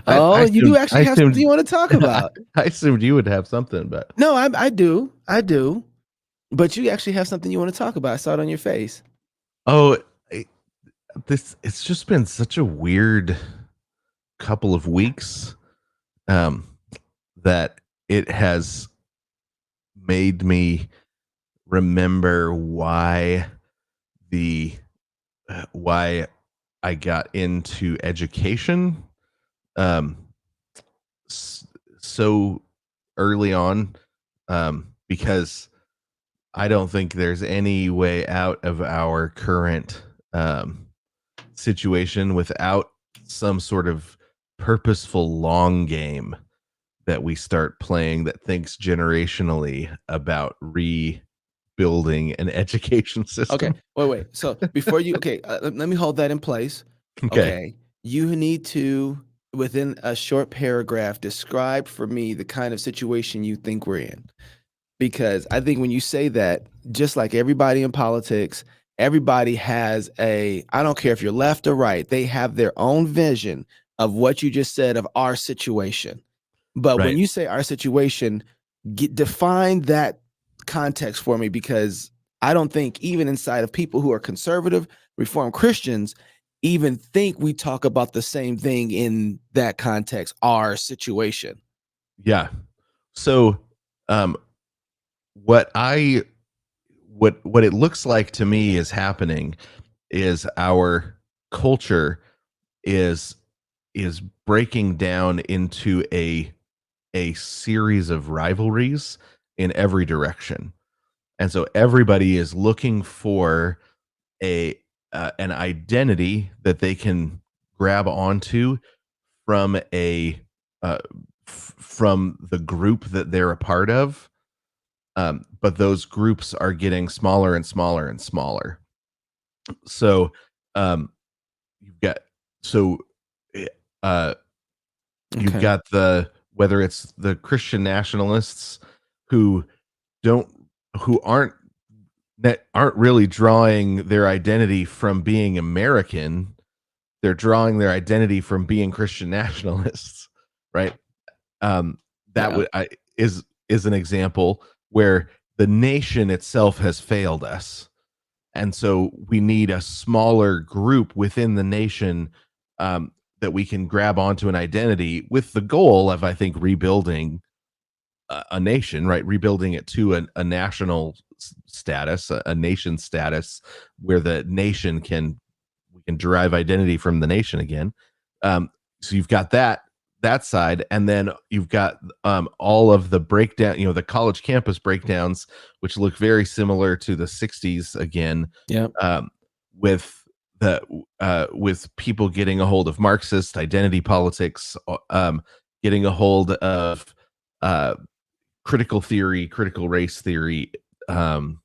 Oh, you do I actually have something assumed you want to talk about. I assumed you would have something, but No, I do. But you actually have something you want to talk about. I saw it on your face. oh, I- it's just been such a weird couple of weeks um, that it has made me remember the why I got into education um, so early on, because I don't think there's any way out of our current situation without some sort of purposeful long game that we start playing that thinks generationally about rebuilding an education Okay. system. Wait. So before you, okay, let me hold that in place. Okay. Okay. You need to, within a short paragraph, describe for me the kind of situation you think we're in. Because I think when you say that, just like everybody in politics, everybody has I don't care if you're left or right, they have their own vision of what you just said of our situation. But when Right. you say our situation, define that context for me, because I don't think even inside of people who are conservative, reformed Christians, even think we talk about the same thing in that context, our situation. Yeah. So um what I what it looks like to me is happening is our culture is is breaking down into a series of rivalries in every direction. And so everybody is looking for a an identity that they can grab onto from from the group that they're a part of. But those groups are getting smaller and smaller and smaller. So um, you've got so eh, uh, you've Okay. got the whether it's the Christian nationalists who don't who aren't that aren't really drawing their identity from being American. They're drawing their identity from being Christian nationalists, right? Um, that Yeah. would I is an example where the nation itself has failed us, and so we need a smaller group within the nation um, that we can grab onto an identity with the goal of, I think, rebuilding a nation, right? Rebuilding it to a national status, a nation status, where the nation can we can derive identity from the nation again. So you've got that side, and then you've got all of the breakdown, the college campus breakdowns, which look very similar to the '60s again, Yep. um, with the with people getting a hold of Marxist identity politics, getting a hold of uh, critical theory, critical race theory, um,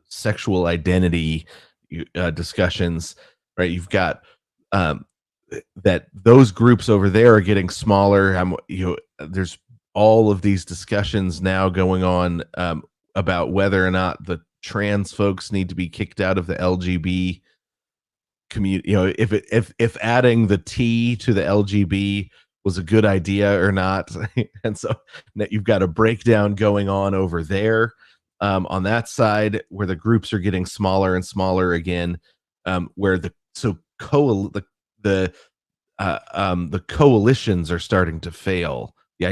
sexual identity discussions, right? You've got um, that those groups over there are getting smaller. There's all of these discussions now going on about whether or not the trans folks need to be kicked out of the LGB community. If adding the T to the LGB was a good idea or not. And so you've got a breakdown going on over there on that side where the groups are getting smaller and smaller again, where the coalitions are starting to fail. The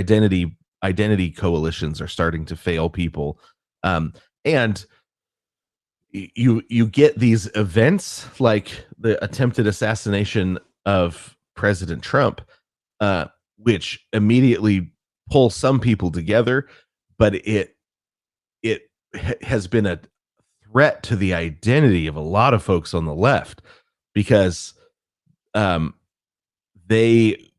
identity coalitions are starting to fail people, and you get these events like the attempted assassination of President Trump, uh, which immediately pull some people together, but it has been a threat to the identity of a lot of folks on the left because um, they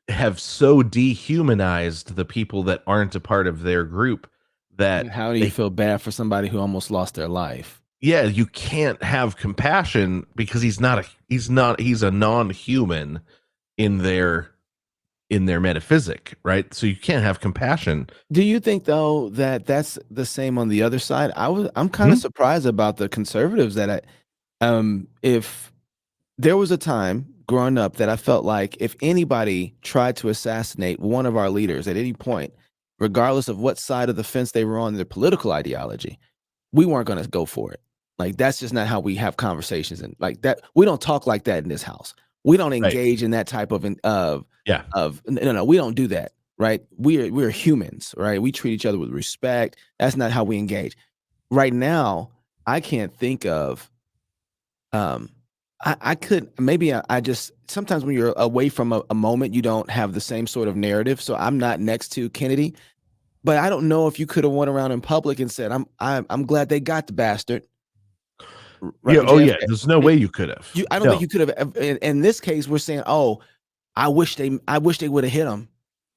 have so dehumanized the people that aren't a part of their group that How do you they feel bad for somebody who almost lost their life? yeah, you can't have compassion because he's a non-human in their metaphysic, right? So you can't have compassion. Do you think though that that's the same on the other side? I'm kind of Mhm. surprised about the conservatives that if there was a time, growing up that I felt like if anybody tried to assassinate one of our leaders at any point, regardless of what side of the fence they were on, their political ideology, we weren't going to go for it. Like that's just not how we have conversations, and like that we don't talk like that in this house. We don't Right. engage in that type of Yeah. no, we don't do that, right? We're humans, right? We treat each other with respect. That's not how we engage. Right now, I can't think of um I could maybe I just sometimes when you're away from a moment, you don't have the same sort of narrative. So I'm not next to Kennedy, but I don't know if you could have went around in public and said, I'm glad they got the bastard." Yeah. Right, Oh, yeah. JFK. There's no way you could have. I don't think No. you could have. In this case, we're saying, "Oh, I wish they would have hit him."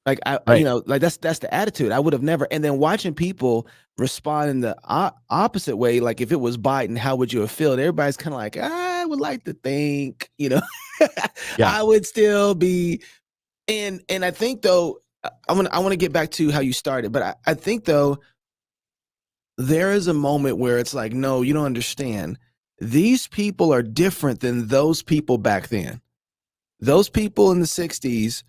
Like Right. like that's the attitude. I would have never. And then watching people respond in the opposite way, like if it was Biden, how would you have felt? Everybody's kind of like, I would like to think, Yeah. I would still be. And I think though, I want to get back to how you started, but I think though there is a moment where it's like, no, you don't understand. These people are different than those people back then. Those people in the 60s,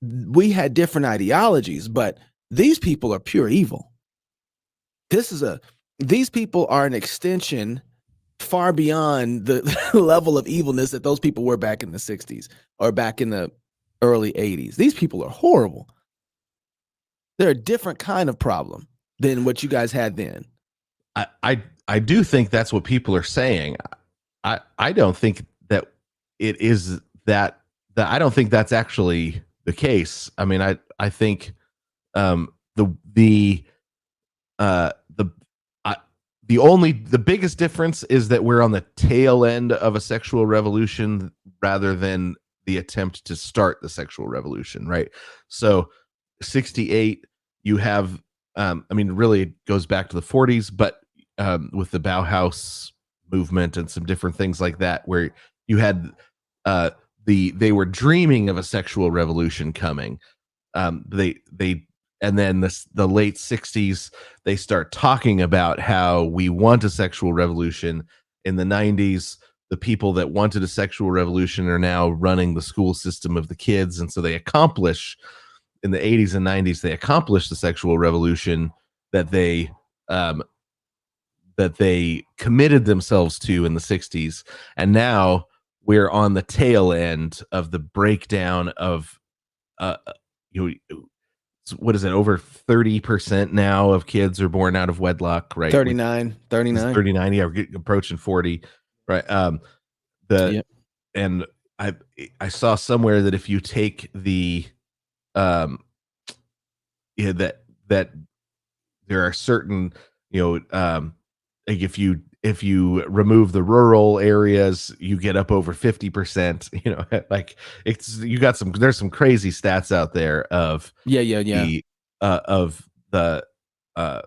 we had different ideologies, but these people are pure evil. These people are an extension far beyond the level of evilness that those people were back in the 60s or back in the early 80s. These people are horrible. They're a different kind of problem than what you guys had then. I do think that's what people are saying. I don't think that it is that I don't think that's actually the case. I mean, I think the the the biggest difference is that we're on the tail end of a sexual revolution rather than the attempt to start the sexual revolution, right? So 68, you have I mean, really it goes back to the 40s, but with the Bauhaus movement and some different things like that, where you had they were dreaming of a sexual revolution coming. They and then the late 60s they start talking about how we want a sexual revolution. In the 90s, the people that wanted a sexual revolution are now running the school system of the kids, and so they accomplish in the 80s and 90s they accomplished the sexual revolution that um, they committed themselves to in the 60s. And now we're on the tail end of the breakdown of uh, you know, what is it, over 30% now of kids are born out of wedlock, right? 39, 39. 39, yeah, we're approaching 40, right? The Yep. and I saw somewhere that if you take the um yeah, that there are certain, like if you remove the rural areas, you get up over 50%, like it's you got some there's some crazy stats out there of Yeah. the of the uh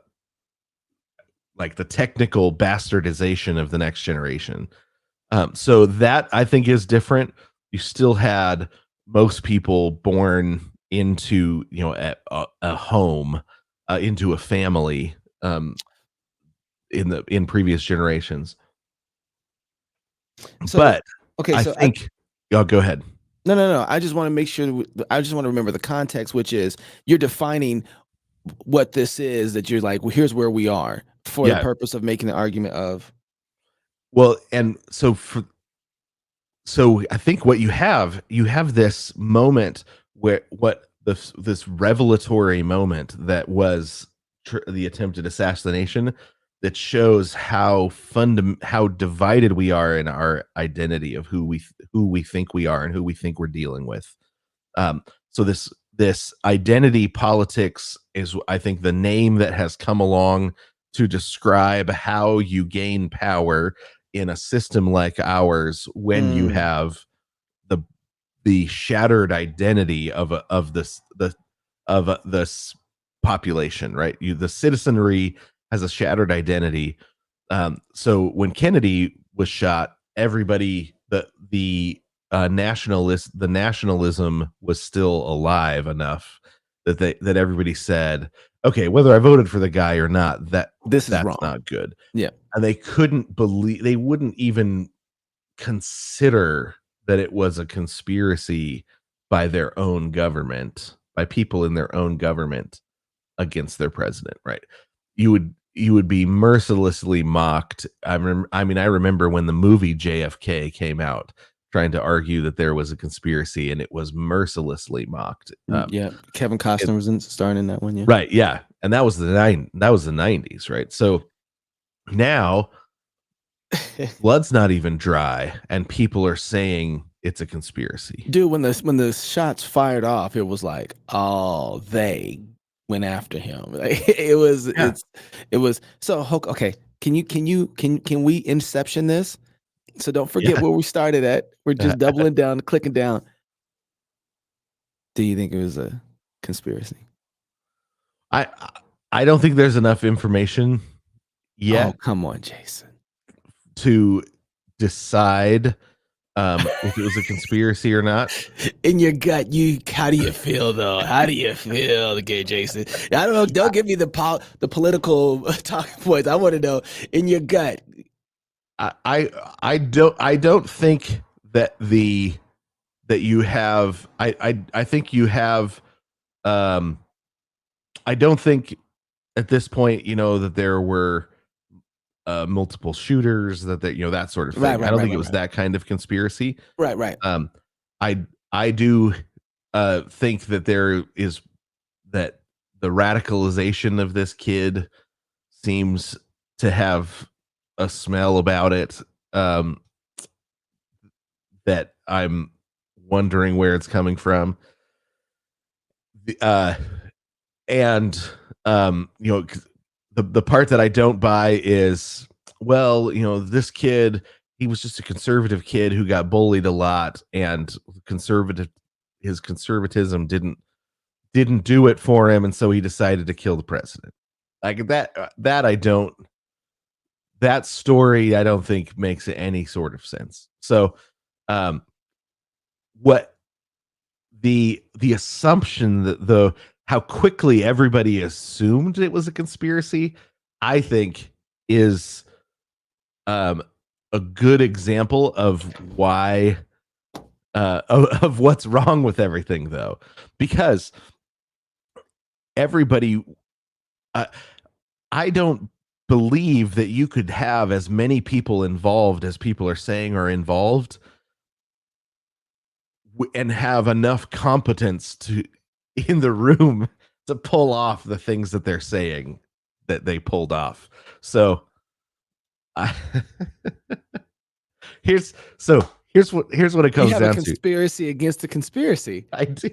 like the technical bastardization of the next generation. So that I think is different. You still had most people born into a home, into a family, in previous generations. So But okay, I so I think, oh, go ahead. no. I just want to make sure. I just want to remember the context, which is you're defining what this is. That you're like, well, here's where we are for the Yeah. purpose of making the argument of. Well, and so I think what you have this moment where this revelatory moment that was the attempted assassination that shows how divided we are in our identity of who we think we are and who we think we're dealing with. So this identity politics is, I think, the name that has come along to describe how you gain power in a system like ours when you Mm, have the the shattered identity of this population, right? The citizenry has a shattered identity. So when Kennedy was shot, everybody the nationalism was still alive enough that everybody said, okay, whether I voted for the guy or not, this is that's wrong. not good. Yeah. And they wouldn't even consider that it was a conspiracy by their own government, by people in their own government against their president, right? You would be mercilessly mocked. I remember when the movie JFK came out, trying to argue that there was a conspiracy, and it was mercilessly mocked. Yeah, Kevin It, Costner was starring in that one. Yeah. right, yeah, and that was the '90s, right? So now blood's not even dry, and people are saying it's a conspiracy. Dude, when the shots fired off, it was like, oh, they went after him. Like, Yeah, it was so okay. Can we inception this? So don't forget yeah. where we started at. We're just doubling down, clicking down. Do you think it was a conspiracy? I I don't think there's enough information Oh, yet come on, Jason. to decide if it was a conspiracy or not. In your gut, how do you feel though? How do you feel, okay, Jason? I don't know. Don't give me the political talking points. I want to know in your gut. I don't think that that you have I think you have um I don't think at this point, that there were multiple shooters, that sort of Right, thing. I right, don't right, think it right, was right, that kind of conspiracy. right, right. Um, I do think that there is that the radicalization of this kid seems to have a smell about it, um, that I'm wondering where it's coming from. The, and 'cause the part that I don't buy is, well, this kid, he was just a conservative kid who got bullied a lot, and conservative his conservatism didn't do it for him, and so he decided to kill the president. Like that I don't that story I don't think makes any sort of sense. So, um, what the assumption that the how quickly everybody assumed it was a conspiracy, I think, is um a good example of why of what's wrong with everything, though, because everybody uh, I don't believe that you could have as many people involved as people are saying are involved, and have enough competence to in the room to pull off the things that they're saying that they pulled off. So I here's here's what it You comes have a down to. conspiracy against the conspiracy. I do.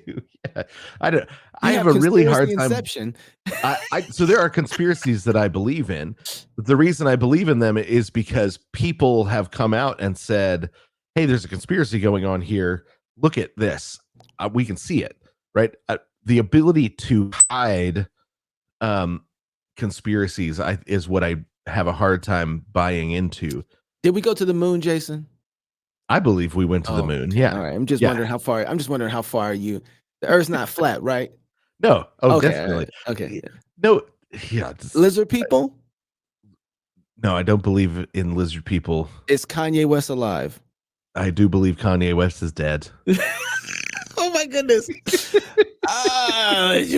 Yeah. I don't I You have have a really conspiracy hard time. inception. So there are conspiracies that I believe in. But the reason I believe in them is because people have come out and said, "Hey, there's a conspiracy going on here. Look at this. We can see it." Right? The ability to hide um, conspiracies is what I have a hard time buying into. Did we go to the moon, Jason? I believe we went to the Oh, moon. okay. All Yeah. right. I'm just Yeah. wondering how far. I'm just wondering how far you. The Earth's not flat, right? No. Oh, Okay. All definitely. right. Okay. Y- Yeah. No. Yeah. Lizard people. No, I don't believe in lizard people. Is Kanye West alive? I do believe Kanye West is dead. Oh my goodness.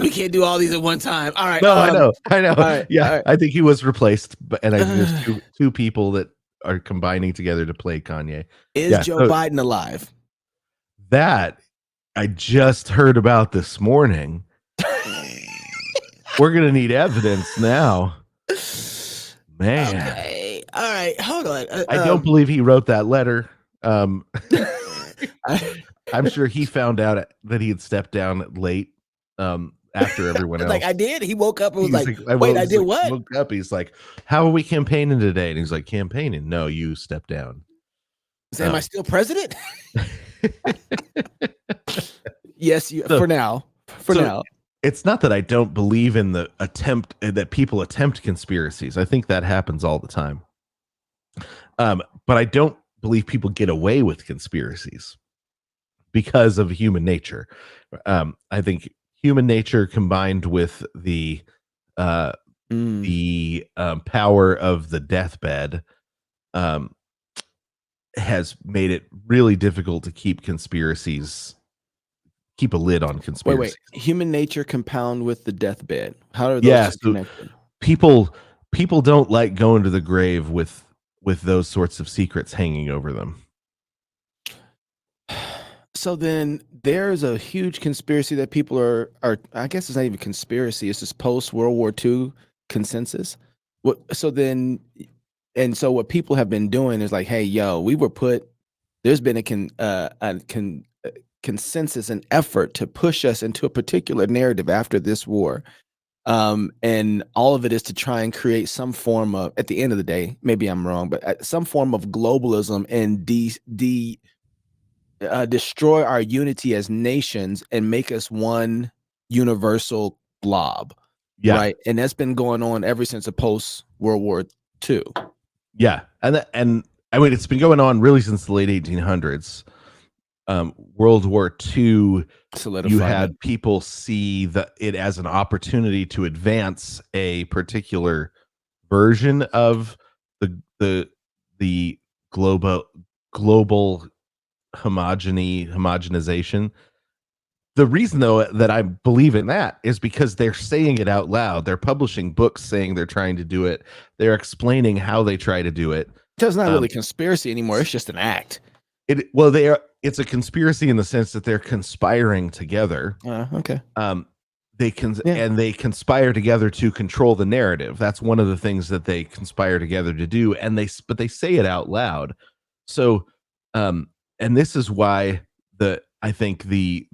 We can't do all these at one time. All right. No, I know. All right. Yeah, All right. I think he was replaced, and I think there's two people that are combining together to play Kanye. Is Yeah, Joe so Biden alive? that I just heard about this morning. We're gonna need evidence now, man. Okay. All right. Hold on. I don't believe he wrote that letter. I- I'm sure he found out that he had stepped down late, after everyone else. like I did. He woke up and was He's like, I "Wait, I was did like, what?" woke up. He's like, "How are we campaigning today?" And he's like, "Campaigning? No, you stepped down." Am I still president? Yes, you So- for now. For so now. it's not that I don't believe in the attempt that people attempt conspiracies. I think that happens all the time. But I don't believe people get away with conspiracies because of human nature. I think human nature combined with uh, Mm. the power of the deathbed, um, has made it really difficult to keep a lid on Wait. conspiracies. Human nature compound with the deathbed. How are those Yeah, two so connected? people people don't like going to the grave with those sorts of secrets hanging over them. So then there's a huge conspiracy that people are I guess it's not even conspiracy, it's just post World War II consensus. What so then and so what people have been doing is like, hey, yo, we were put there's been consensus and effort to push us into a particular narrative after this war. And all of it is to try and create some form of, at the end of the day, maybe I'm wrong, but some form of globalism and destroy our unity as nations and make us one universal blob, Yeah. right? And that's been going on ever since the post World War II. Yeah. And I mean it's been going on really since the late 1800s. World War II, you Solidified it. had people see it as an opportunity to advance a particular version of the the global homogenization. The reason though that I believe in that is because they're saying it out loud. They're publishing books saying they're trying to do it. They're explaining how they try to do it. So it's not Um, really conspiracy anymore. It's just an act. it's a conspiracy in the sense that they're conspiring together. Okay. Um, Yeah. they conspire together to control the narrative. That's one of the things that they conspire together to do, and they say it out loud. So, and this is why I think the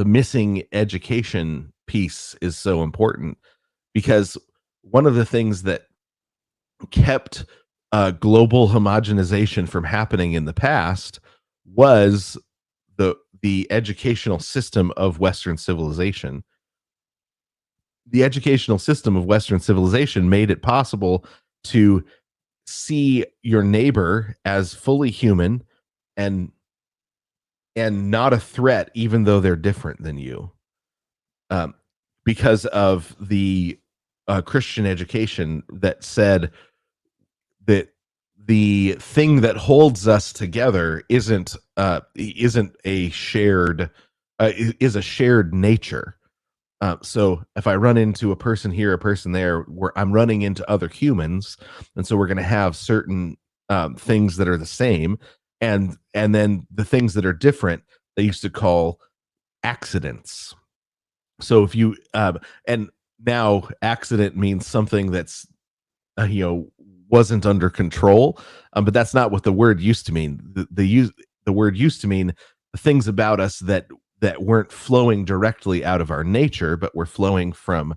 missing education piece is so important, because one of the things that kept global homogenization from happening in the past was the educational system of Western civilization. The educational system of Western civilization made it possible to see your neighbor as fully human and not a threat, even though they're different than you, um, because of the Christian education that said that the thing that holds us together isn't a shared is a shared nature. So if I run into a person here, a person there, where I'm running into other humans, and so we're going to have certain things that are the same, and then the things that are different, they used to call accidents. So if you and now accident means something that's you know, wasn't under control, but that's not what the word used to mean. The word used to mean things about us that weren't flowing directly out of our nature, but were flowing from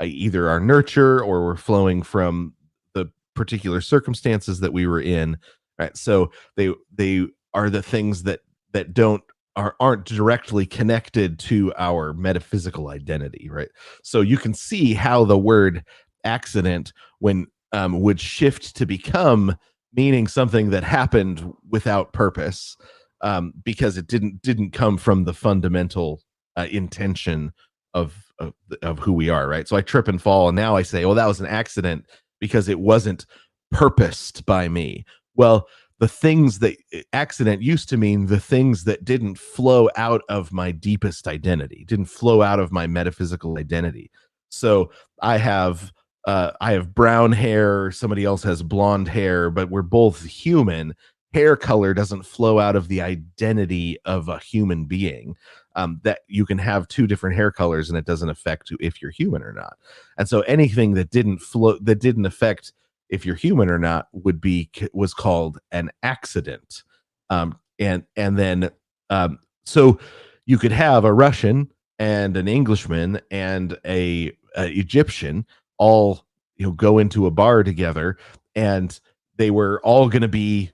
either our nurture, or were flowing from the particular circumstances that we were in. Right, so they are the things that aren't directly connected to our metaphysical identity. Right, so you can see how the word accident, when would shift to become meaning something that happened without purpose, because it didn't come from the fundamental intention of who we are, right? So I trip and fall, and now I say, "Well, that was an accident because it wasn't purposed by me." Well, the things that accident used to mean the things that didn't flow out of my deepest identity, didn't flow out of my metaphysical identity. So I have I have brown hair, somebody else has blonde hair, but we're both human. Hair color doesn't flow out of the identity of a human being. That you can have two different hair colors and it doesn't affect if you're human or not. And so anything that didn't affect if you're human or not was called an accident. And then so you could have a Russian and an Englishman and a Egyptian all go into a bar together, and they were all going to be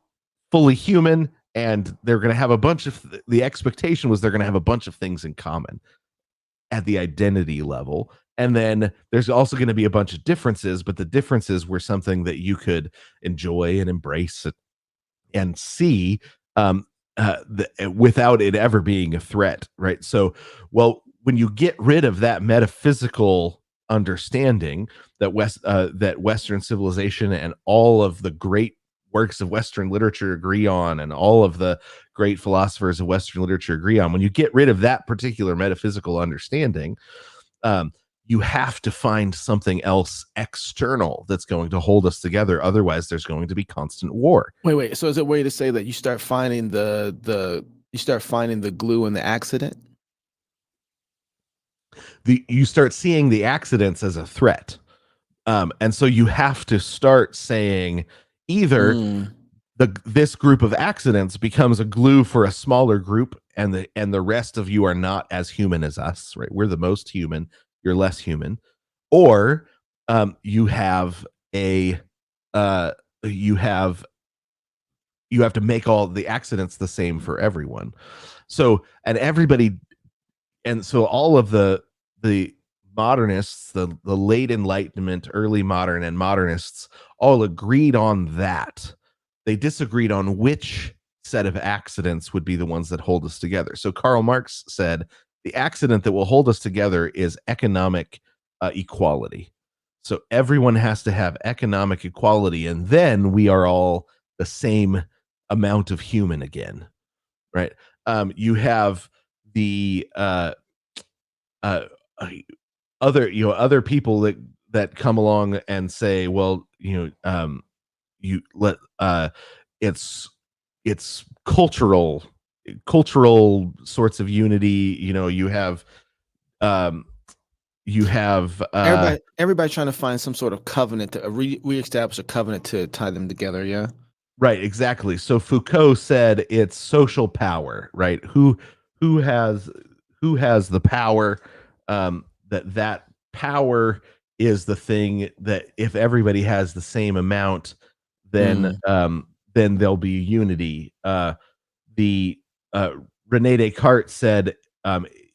fully human, and they're going to have a bunch of the expectation was they're going to have a bunch of things in common at the identity level. And then there's also going to be a bunch of differences, but the differences were something that you could enjoy and embrace and see, without it ever being a threat, right? So, well, when you get rid of that metaphysical understanding that Western civilization and all of the great works of Western literature agree on, and all of the great philosophers of Western literature agree on. When you get rid of that particular metaphysical understanding, um, you have to find something else external that's going to hold us together. Otherwise, there's going to be constant war. Wait. So is it a way to say that you start finding the glue in the accident? You start seeing the accidents as a threat. And so you have to start saying either Mm, this group of accidents becomes a glue for a smaller group, and the rest of you are not as human as us, right? We're the most human, you're less human. Or you have a uh you have you have to make all the accidents the same for everyone. So and everybody and so all of the modernists, the late enlightenment, early modern, and modernists all agreed on that. They disagreed on which set of accidents would be the ones that hold us together. So Karl Marx said the accident that will hold us together is economic equality. So everyone has to have economic equality, and then we are all the same amount of human again, right? You have the uh, uh, other people that come along and say, well, you let it's it's cultural sorts of unity. Um you have everybody trying to find some sort of covenant to reestablish a covenant to tie them together. Yeah. right, exactly. So Foucault said it's social power, right? Who has who has the power? That power is the thing that if everybody has the same amount, then Mm, then there'll be unity. The Rene Descartes said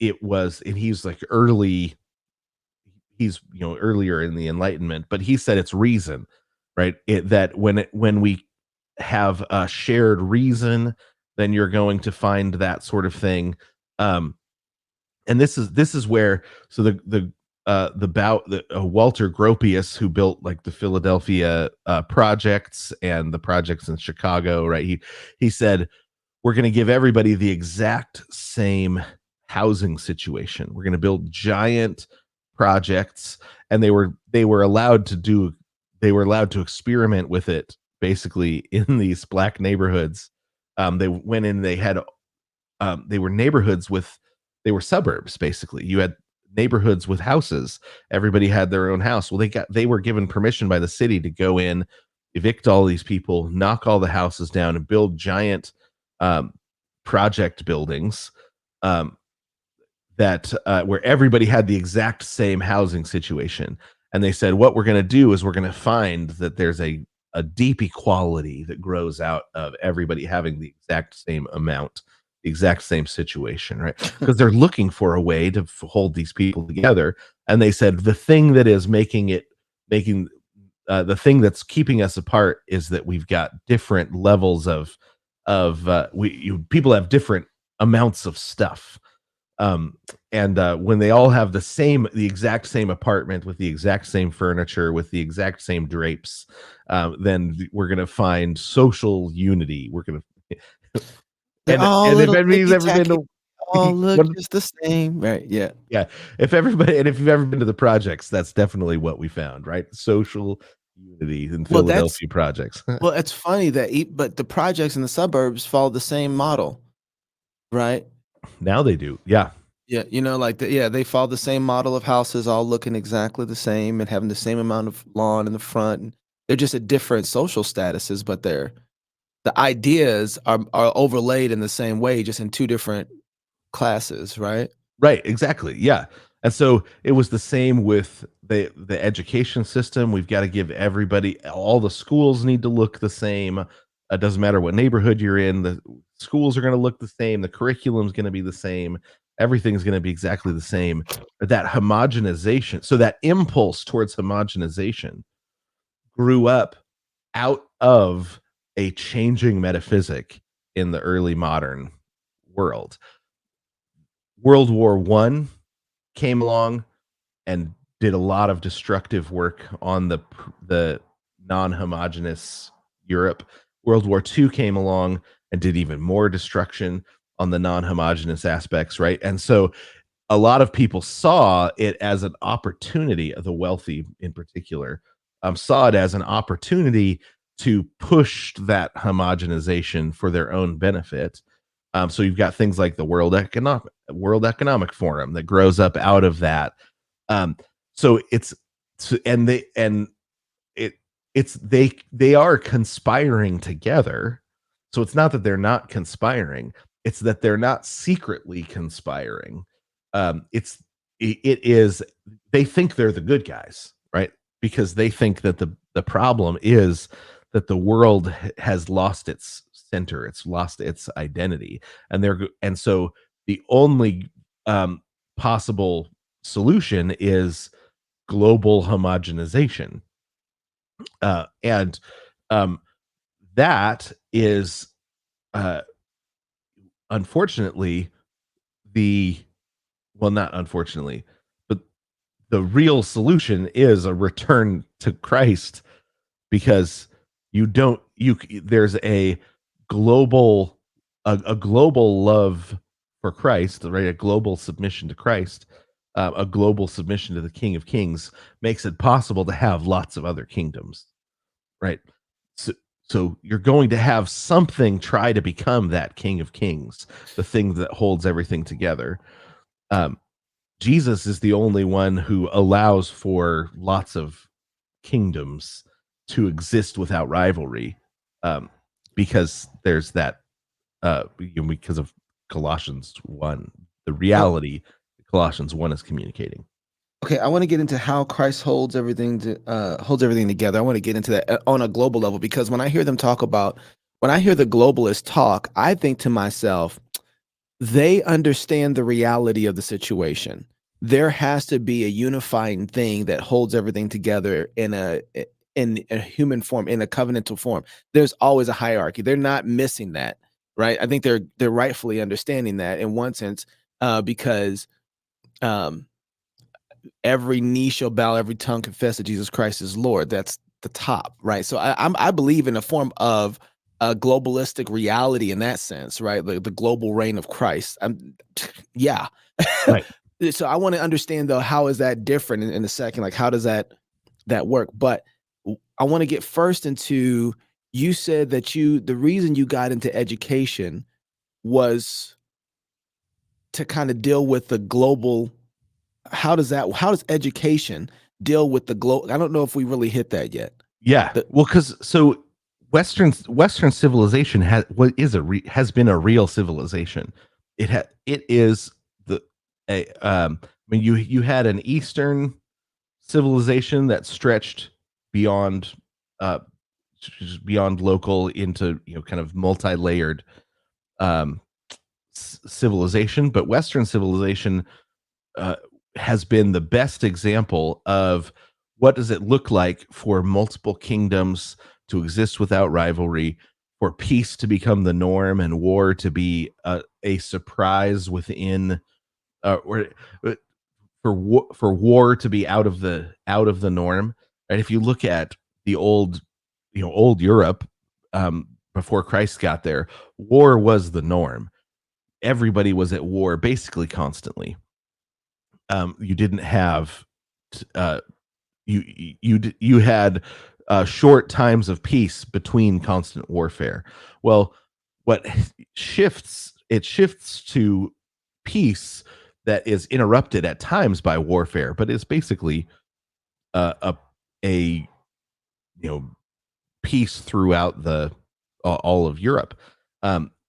it was, and he's like he's earlier in the Enlightenment, but he said it's reason, right? That when we have a shared reason, then you're going to find that sort of thing. Um, and this is where so the Walter Gropius, who built like the Philadelphia projects and the projects in Chicago, right? He said we're going to give everybody the exact same housing situation. We're going to build giant projects, and they were allowed to do they were allowed to experiment with it basically in these black neighborhoods. They went in, they were neighborhoods with they were suburbs basically. You had neighborhoods with houses. Everybody had their own house. Well, they were given permission by the city to go in, evict all these people, knock all the houses down, and build giant um, project buildings um, that where everybody had the exact same housing situation. And they said, what we're going to do is we're going to find that there's a deep equality that grows out of everybody having the exact same amount, the exact same situation, right? Because they're looking for a way to hold these people together. And they said the thing that is making the thing that's keeping us apart is that we've got different levels of people have different amounts of stuff. And when they all have the exact same apartment with the exact same furniture with the exact same drapes, then we're gonna find social unity. We're gonna they're all and if little anybody's ticky ever been tacky. to All look what just the same. Right. Yeah. yeah, if you've ever been to the projects, that's definitely what we found, right? Social unity in Well, that's Philadelphia projects. well, it's funny that but the projects in the suburbs follow the same model, right? Now they do. Yeah. Yeah, like they follow the same model of houses all looking exactly the same and having the same amount of lawn in the front. And they're just at different social statuses, but the ideas are overlaid in the same way, just in two different classes, right? Right, exactly. Yeah. And so it was the same with the education system. We've got to give everybody all the schools need to look the same. It doesn't matter what neighborhood you're in, the schools are going to look the same, the curriculum's going to be the same, everything's going to be exactly the same. But that homogenization, so that impulse towards homogenization grew up out of a changing metaphysic in the early modern world. World War One came along and did a lot of destructive work on the non-homogeneous Europe. World War II came along and did even more destruction on the non-homogenous aspects, right? And so a lot of people saw it as an opportunity, the wealthy in particular, saw it as an opportunity to push that homogenization for their own benefit. So you've got things like the World Economic Forum that grows up out of that. Um, so it's and they and it it's they are conspiring together. So it's not that they're not conspiring, it's that they're not secretly conspiring. It is they think they're the good guys, right? Because they think that the problem is that the world has lost its center, it's lost its identity, and so the only possible solution is global homogenization. And um, that is, uh, unfortunately, the well, not unfortunately, but the real solution is a return to Christ, because you don't you there's global a global love for Christ, right? A global submission to Christ, a global submission to the King of Kings makes it possible to have lots of other kingdoms, right? So, so you're going to have something try to become that King of Kings, the thing that holds everything together. Um, Jesus is the only one who allows for lots of kingdoms to exist without rivalry, um, because there's that, because of Colossians 1, the Oh, reality Colossians 1 is communicating. okay, I want to get into how Christ holds everything together. I want to get into that on a global level because when I hear the globalists talk, I think to myself, they understand the reality of the situation. There has to be a unifying thing that holds everything together in a human form, in a covenantal form. There's always a hierarchy. They're not missing that, right? I think they're rightfully understanding that in one sense, because um, every knee shall bow, every tongue confess that Jesus Christ is Lord. That's the top, right? So I believe in a form of a globalistic reality in that sense, right? The global reign of Christ. Yeah. Right. So I want to understand though, how is that different in a second? Like, how does that work? But I want to get first into, you said that the reason you got into education was to kind of deal with the global. How does education deal with the global? I don't know if we really hit that yet. Yeah. The Well, because so Western civilization has been a real civilization. It is I mean, you had an Eastern civilization that stretched beyond, uh just beyond local into, kind of multi-layered, um civilization, but Western civilization, uh, has been the best example of what does it look like for multiple kingdoms to exist without rivalry, for peace to become the norm and war to be a surprise within, or for war to be out of the norm. And if you look at the old Europe, before Christ got there, war was the norm. Everybody was at war basically constantly. You didn't have, uh, you had, short times of peace between constant warfare. Well, what shifts to peace that is interrupted at times by warfare, but it's basically, a peace throughout all of Europe.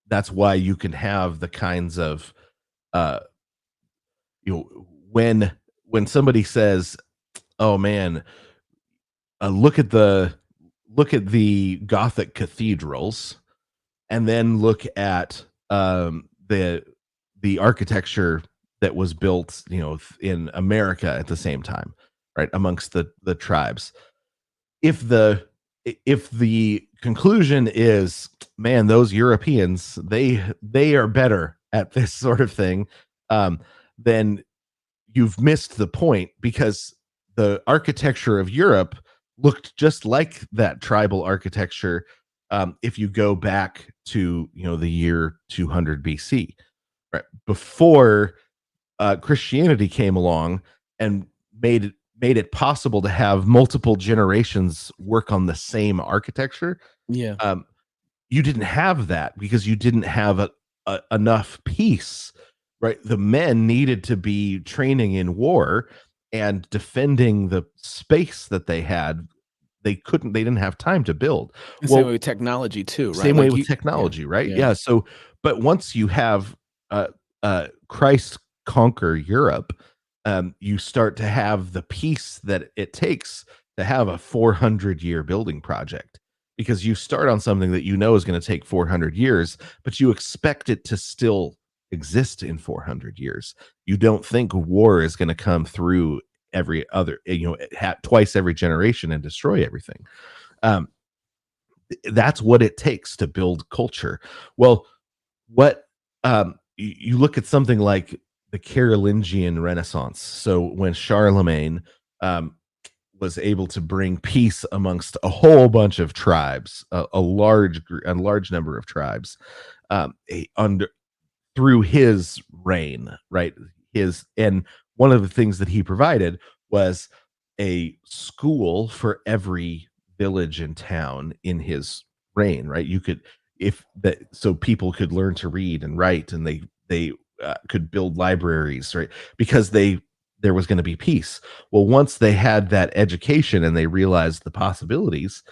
That's why you can have the kinds of, uh, when somebody says, "Oh man, look at the Gothic cathedrals," and then look at, the architecture that was built, in America at the same time, right, amongst the tribes. If the conclusion is, man, those Europeans, they are better at this sort of thing, then you've missed the point, because the architecture of Europe looked just like that tribal architecture if you go back to the year 200 BC, right before Christianity came along and made it possible to have multiple generations work on the same architecture. Yeah. Um, you didn't have that because you didn't have enough peace, right? The men needed to be training in war and defending the space that they had. They didn't have time to build. The same way Well, with technology too, right? same way Like with you yeah, technology, right? yeah. Yeah. So, but once you have uh, Christ conquer Europe, you start to have the peace that it takes to have a 400-year building project, because you start on something that is going to take 400 years, but you expect it to still exist in 400 years. You don't think war is going to come through every other, twice every generation and destroy everything. Um, that's what it takes to build culture. Well, what you look at something like the Carolingian Renaissance. So when Charlemagne um, was able to bring peace amongst a whole bunch of tribes, a large number of tribes, under through his reign, right? His and one of the things that he provided was a school for every village and town in his reign, right? You could if that so people could learn to read and write, and they could build libraries, right? Because there was going to be peace. Well, once they had that education and they realized the possibilities,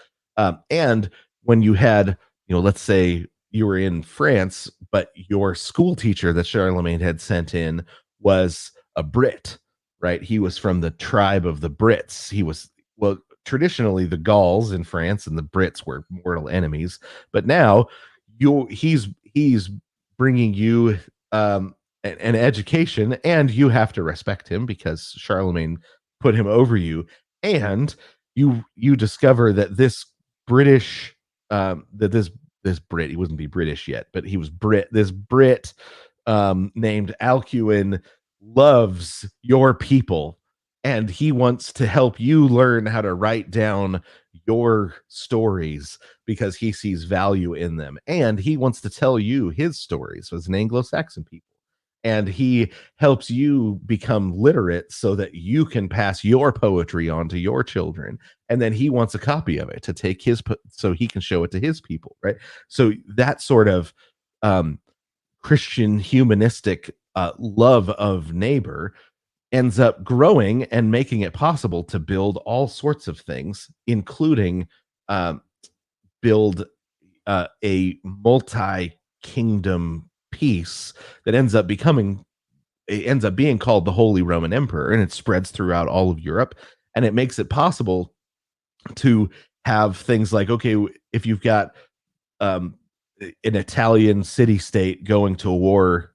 and when you had, let's say you were in France, but your school teacher that Charlemagne had sent in was a Brit, right? He was from the tribe of the Brits. Well, traditionally the Gauls in France and the Brits were mortal enemies, but now he's bringing you an education, and you have to respect him because Charlemagne put him over you, and you discover that this British that this Brit, he wouldn't be British yet, but he was Brit. This Brit named Alcuin loves your people, and he wants to help you learn how to write down your stories because he sees value in them, and he wants to tell you his stories as an Anglo-Saxon people. And he helps you become literate so that you can pass your poetry on to your children, and then he wants a copy of it to take so he can show it to his people, right? So that sort of um, Christian humanistic love of neighbor ends up growing and making it possible to build all sorts of things, including um, build a multi-kingdom peace that ends up being called the Holy Roman Emperor, and it spreads throughout all of Europe, and it makes it possible to have things like, okay, if you've got um, an Italian city state going to war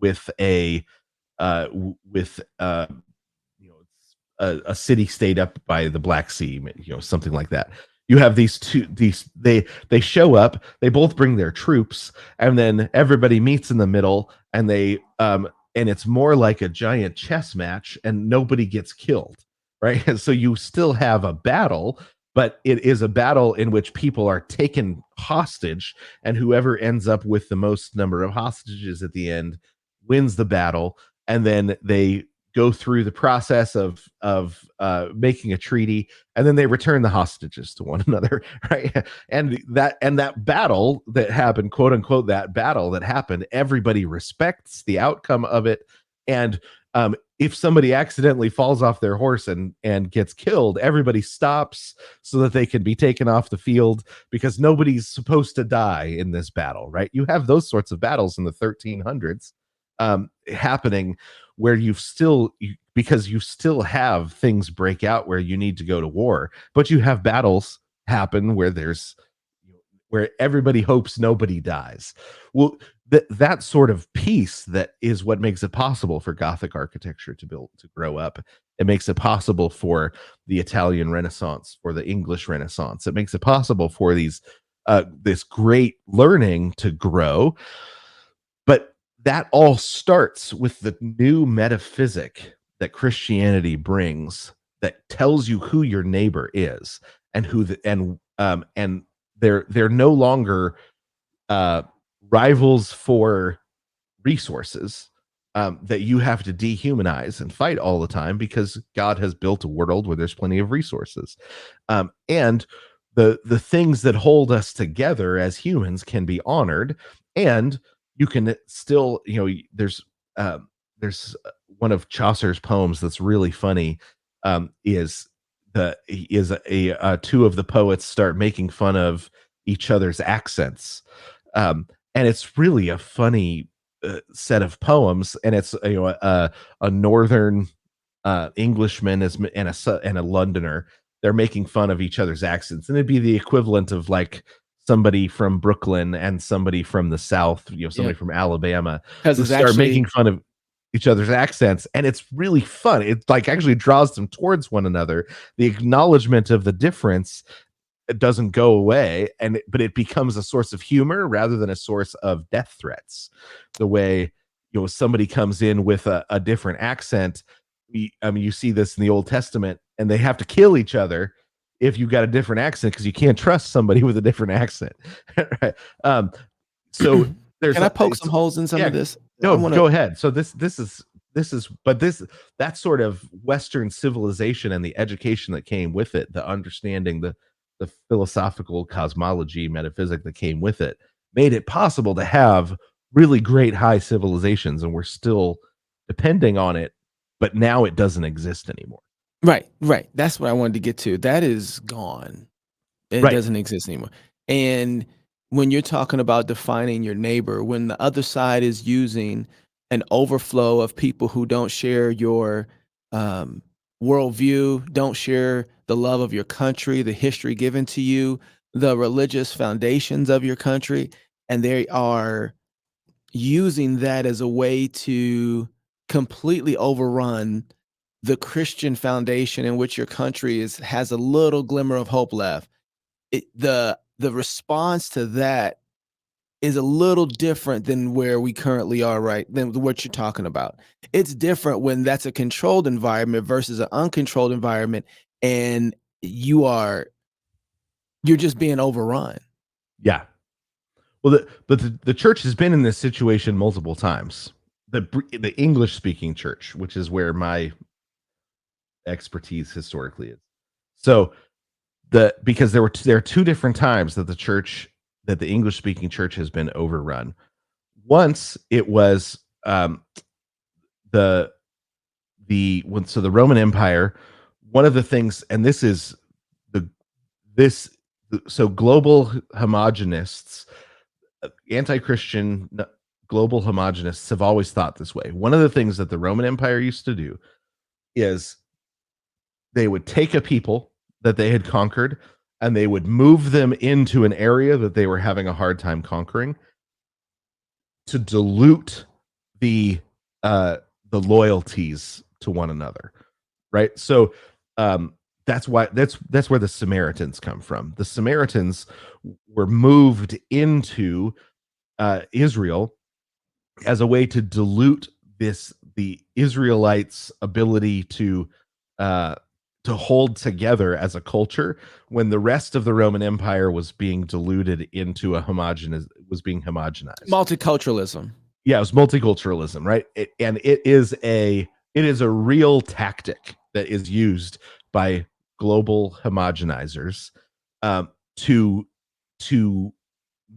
with a with you know a city state up by the Black Sea, something like that. You have they show up, they both bring their troops, and then everybody meets in the middle, and and it's more like a giant chess match, and nobody gets killed, right? And so you still have a battle, but it is a battle in which people are taken hostage, and whoever ends up with the most number of hostages at the end wins the battle. And then they go through the process of making a treaty, and then they return the hostages to one another, right? And that battle that happened, quote unquote, that battle that happened, everybody respects the outcome of it. And if somebody accidentally falls off their horse and gets killed, everybody stops so that they can be taken off the field, because nobody's supposed to die in this battle, right? You have those sorts of battles in the 1300s happening, where because you still have things break out where you need to go to war, but you have battles happen where everybody hopes nobody dies. Well, that sort of peace, that is what makes it possible for Gothic architecture to grow up. It makes it possible for the Italian Renaissance, for the English Renaissance. It makes it possible for this great learning to grow. But that all starts with the new metaphysic that Christianity brings, that tells you who your neighbor is, and they're no longer uh, rivals for resources that you have to dehumanize and fight all the time because God has built a world where there's plenty of resources. And the things that hold us together as humans can be honored, and you can still, there's one of Chaucer's poems that's really funny. Two of the poets start making fun of each other's accents, and it's really a funny set of poems, and it's a northern Englishman and a Londoner. They're making fun of each other's accents, and it'd be the equivalent of like somebody from Brooklyn and somebody from the South, Yeah, somebody from Alabama, because who it's start making actually fun of each other's accents, and it's really fun. It like actually draws them towards one another. The acknowledgement of the difference, it doesn't go away, but it becomes a source of humor rather than a source of death threats. The way somebody comes in with a different accent, you see this in the Old Testament, and they have to kill each other if you've got a different accent because you can't trust somebody with a different accent. Right? So there's can I poke some holes in some yeah, of this? I no, want to. go ahead. So that sort of Western civilization and the education that came with it, the understanding, the philosophical cosmology, metaphysic that came with it, made it possible to have really great high civilizations, and we're still depending on it, but now it doesn't exist anymore. Right, right. That's what I wanted to get to. That is gone. It Right. doesn't exist anymore. And when you're talking about defining your neighbor, when the other side is using an overflow of people who don't share your um, worldview, don't share the love of your country, the history given to you, the religious foundations of your country, and they are using that as a way to completely overrun the Christian foundation in which your country has a little glimmer of hope left. The response to that is a little different than where we currently are, right? Than what you're talking about. It's different when that's a controlled environment versus an uncontrolled environment, and you're just being overrun. Yeah. Well, the church has been in this situation multiple times. The English speaking church, which is where my expertise historically is. So because there are two different times that the English speaking church has been overrun. Once it was the the Roman Empire. One of the things, and this is the this so global homogenists, anti-Christian global homogenists have always thought this way. One of the things that the Roman Empire used to do is they would take a people that they had conquered and they would move them into an area that they were having a hard time conquering to dilute the the loyalties to one another, right? So that's where the Samaritans come from. The Samaritans were moved into Israel as a way to dilute the Israelites' ability uh, to hold together as a culture when the rest of the Roman Empire was being diluted into was being homogenized. Multiculturalism. Yeah, it was multiculturalism, right? It is a real tactic that is used by global homogenizers um, to to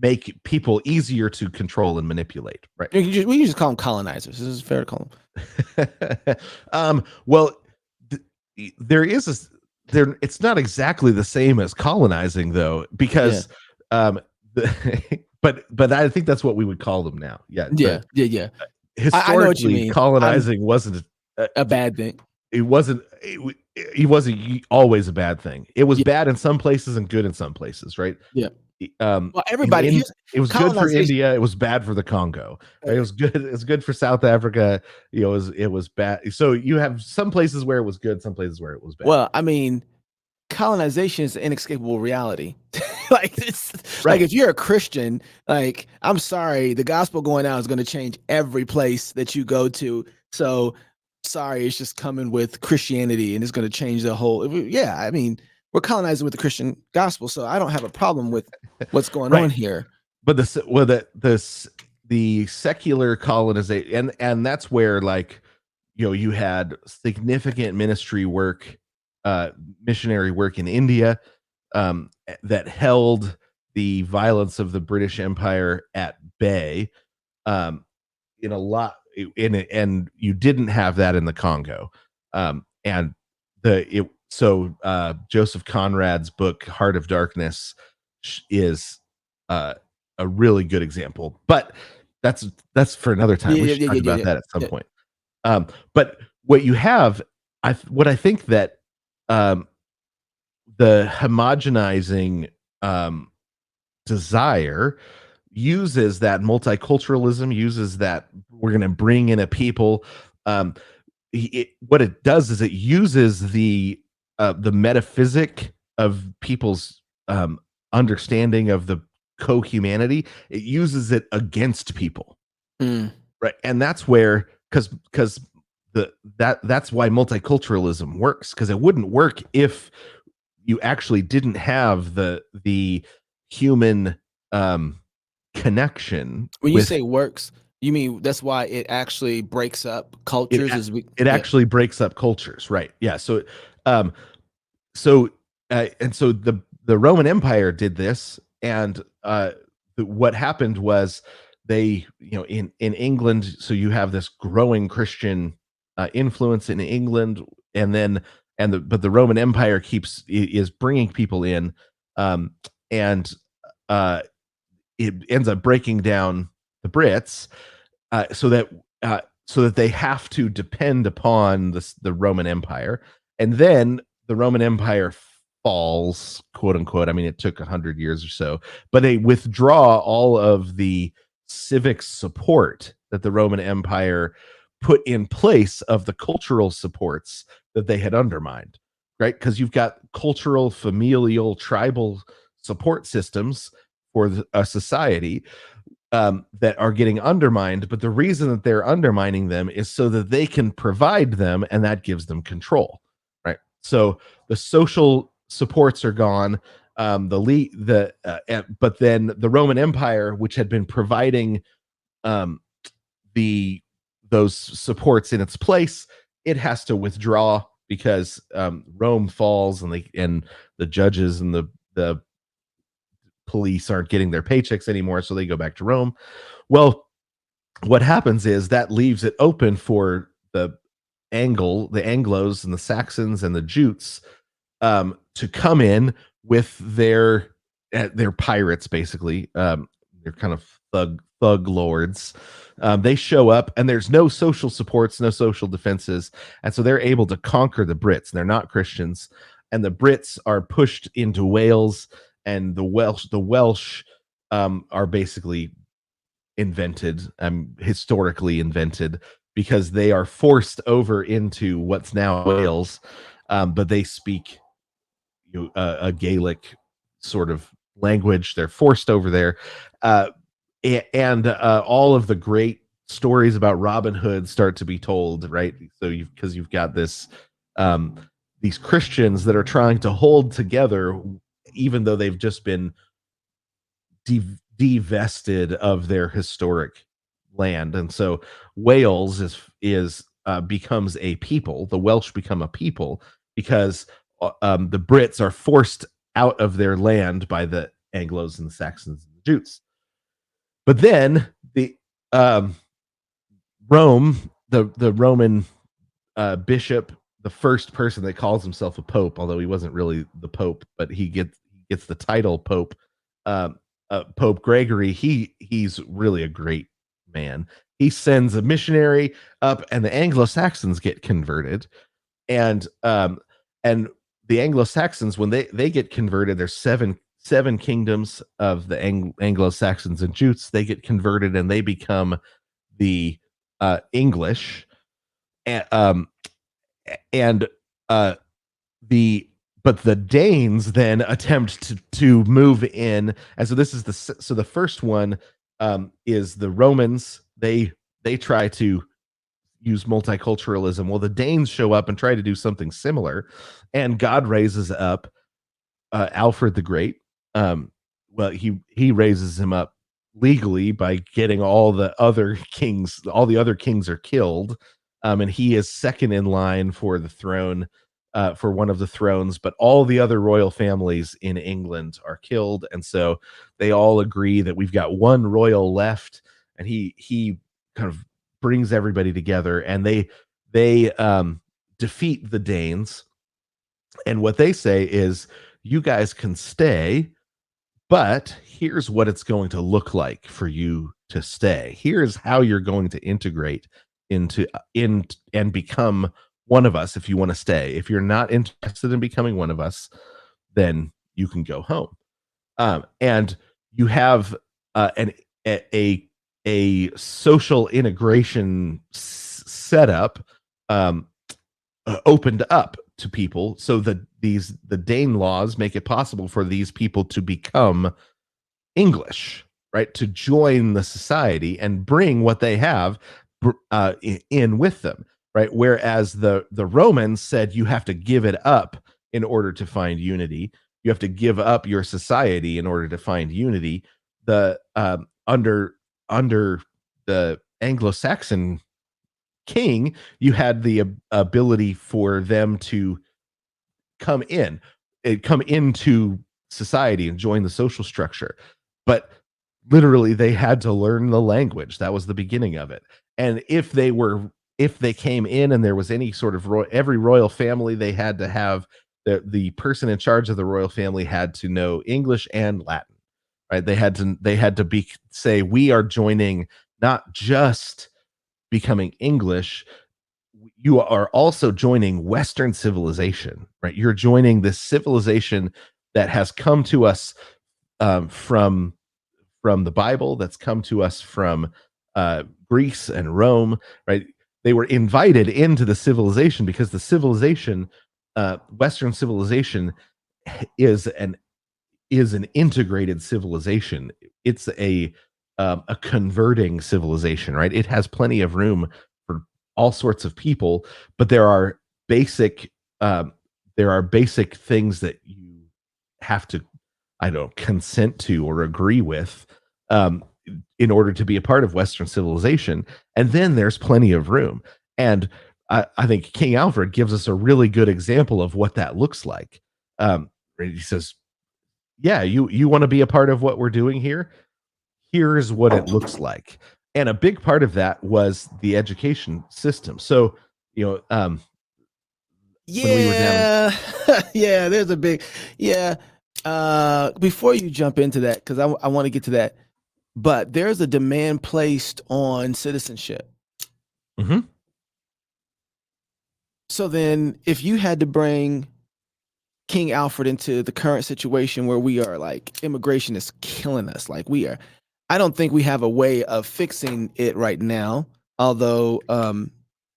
make people easier to control and manipulate, right? We can just call them colonizers. This is fair to call them. Well, there is there. It's not exactly the same as colonizing, though, Yeah, because but I think that's what we would call them now. Yeah, yeah, yeah, yeah. I know what you historically, mean. colonizing wasn't A bad thing. it wasn't it wasn't always a bad thing. It was Yeah, bad in some places and good in some places, right? yeah. Um, Well, everybody here's it was good for colonization. India. It was bad for the Congo. Right? It was good. It was good for South Africa. It was bad. So you have some places where it was good, some places where it was bad. Well, I mean, colonization is an inescapable reality. Like it's like Right. if you're a Christian, like I'm sorry, the gospel going out is going to change every place that you go to. So sorry, it's just coming with Christianity and it's going to change the whole. Yeah, I mean, we're colonizing with the Christian gospel, so I don't have a problem with what's going Right. on here. But the secular colonization, and that's where, like, you had significant ministry work, missionary work in India, that held the violence of the British Empire at bay, um, in a lot in it, and you didn't have that in the Congo. And Joseph Conrad's book Heart of Darkness is uh, a really good example. But that's for another time. Yeah, We yeah, should yeah, talk yeah, yeah, about yeah. that at some Yeah. point. But what you have, what I think that, um, the homogenizing, um, desire uses that multiculturalism, uses that we're going to bring in a people. Um, what it does is it uses the metaphysic of people's, understanding of the co-humanity. It uses it against people, Mm. right? And that's where, because that's why multiculturalism works, because it wouldn't work if you actually didn't have the human, um connection When you with say works, you mean that's why it actually breaks up it. cultures? Is we It yeah. actually breaks up cultures, right? Yeah. Um so so the Roman Empire did this, and what happened was, they, in England, so you have this growing Christian influence in England, and then and the but the Roman Empire is bringing people in, um and uh it ends up breaking down the Brits, uh, so that so that they have to depend upon the Roman Empire, and then the Roman Empire falls, quote unquote. I mean, it took 100 years or so, but they withdraw all of the civic support that the Roman Empire put in place of the cultural supports that they had undermined, right? Because you've got cultural, familial, tribal support systems for a society, that are getting undermined. But the reason that they're undermining them is so that they can provide them, and that gives them control, right? So the social supports are gone. But then the Roman Empire, which had been providing, um, the those supports in its place, it has to withdraw, because, Rome falls, and the judges and the police aren't getting their paychecks anymore, so they go back to Rome. Well, what happens is that leaves it open for the Anglos and the Saxons and the Jutes, to come in with their pirates, basically. They're kind of thug lords. They show up, and there's no social supports, no social defenses, and so they're able to conquer the Brits. And they're not Christians, and the Brits are pushed into Wales, and the Welsh, are basically invented, historically invented, because they are forced over into what's now Wales, but they speak, a Gaelic sort of language. They're forced over there, uh, and all of the great stories about Robin Hood start to be told, right? So you've got um, these Christians that are trying to hold together, even though they've just been divested of their historic land. And so Wales becomes a people. The Welsh become a people, because, the Brits are forced out of their land by the Anglos and the Saxons and the Jutes. But then the um, the Roman, bishop, the first person that calls himself a pope, although he wasn't really the pope, but he gets the title pope. Um, Pope Gregory, he's really a great man. He sends a missionary up, and the Anglo Saxons get converted, and and the Anglo Saxons, when they get converted, there's seven kingdoms of the Anglo Saxons and Jutes. They get converted, and they become the English, and and uh, the but the Danes then attempt to move in, and so this is the first one, is the Romans. They try to use multiculturalism. Well, the Danes show up and try to do something similar, and God raises up Alfred the Great. Um, well, he raises him up legally by getting all the other kings. All the other kings are killed, and he is second in line for the throne, for one of the thrones. But all the other royal families in England are killed, and so they all agree that we've got one royal left, and he kind of brings everybody together, and they defeat the Danes. And what they say is, you guys can stay, but here's what it's going to look like for you to stay. Here's how you're going to integrate in and become one of us if you want to stay. If you're not interested in becoming one of us, then you can go home. And you have an a a social integration setup, um, opened up to people, so that the Dane laws make it possible for these people to become English, right? To join the society and bring what they have in with them, right? Whereas the Romans said you have to give it up in order to find unity. You have to give up your society in order to find unity. The under the Anglo-Saxon king, you had the ability for them to come in, come into society and join the social structure. But literally, they had to learn the language. That was the beginning of it. And if they came in and there was any sort of every royal family, they had to have the person in charge of the royal family had to know English and Latin, right? They had to be say, we are joining, not just becoming English, you are also joining Western civilization, right? You're joining this civilization that has come to us, from the Bible, that's come to us from Greece and Rome, right? They were invited into the civilization because the civilization, Western civilization, is an integrated civilization. It's a converting civilization, right? It has plenty of room for all sorts of people, but basic there are basic things that you have to, I don't know, consent to or agree with, um, in order to be a part of Western civilization. And then there's plenty of room. And I think King Alfred gives us a really good example of what that looks like. He says, yeah, you want to be a part of what we're doing here? Here's what it looks like. And a big part of that was the education system. So, you know, when we were down in, Yeah. Yeah, there's a big yeah. Before you jump into that, because I want to get to that, but there's a demand placed on citizenship. Mhm. So then if you had to bring King Alfred into the current situation where we are like immigration is killing us, like we are, I don't think we have a way of fixing it right now, although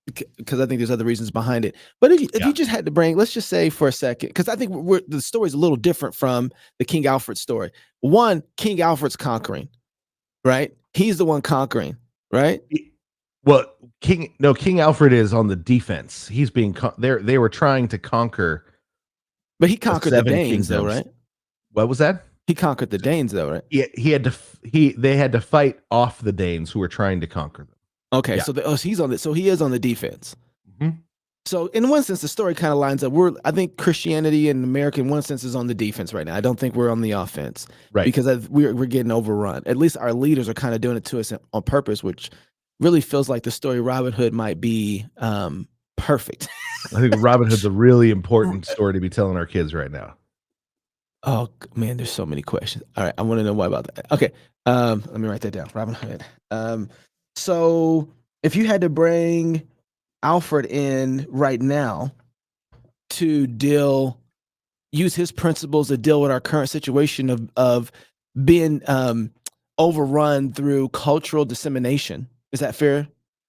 because I think there's other reasons behind it. But if Yeah. you just had to bring, let's just say for a second, because I think the story is a little different from the King Alfred story. One, King Alfred's conquering, right? He's the one conquering, right? Well, King Alfred is on the defense. He's being they were trying to conquer But he the conquered the seven Danes, though, kingdoms. right? What was that? He conquered the Danes, though, right? He had to they had to fight off the Danes who were trying to conquer them. Okay, Yeah. so he's on the so he is on the defense. Mhm. So in one sense, the story kind of lines up. I think Christianity and America, in one sense, is on the defense right now. I don't think we're on the offense Right. because we're getting overrun. At least our leaders are kind of doing it to us on purpose, which really feels like the story Robin Hood might be perfect. I think Robin Hood's a really important story to be telling our kids right now. Oh man, there's so many questions. All right, I want to know why about that. Okay, let me write that down. Robin Hood. So if you had to bring Alfred in right now to use his principles to deal with our current situation of being overrun through cultural dissemination. Is that fair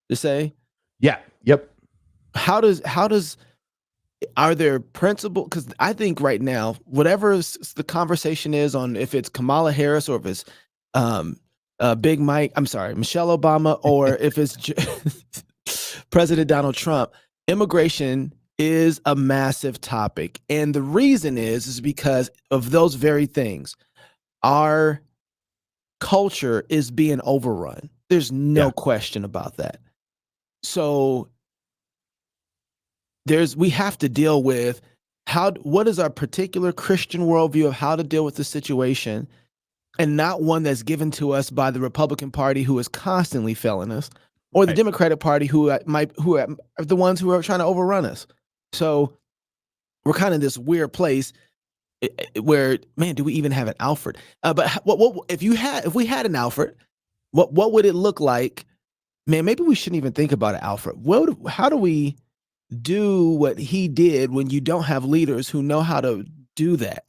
to say? Yeah. Yep. How does are there principles? Because I think right now, whatever the conversation is on if it's Kamala Harris or if it's um, Big Mike, I'm sorry, Michelle Obama, or if it's President Donald Trump, immigration is a massive topic. And the reason is because of those very things. Our culture is being overrun. There's Yeah. no question about that. So we have to deal with what is our particular Christian worldview of how to deal with the situation, and not one that's given to us by the Republican Party, who is constantly failing us, or the Right. Democratic Party, who are the ones who are trying to overrun us. So we're kind of in this weird place where, man, do we even have an Alfred? But if we had an Alfred, what would it look like? Man, maybe we shouldn't even think about an Alfred. How do we do what he did when you don't have leaders who know how to do that?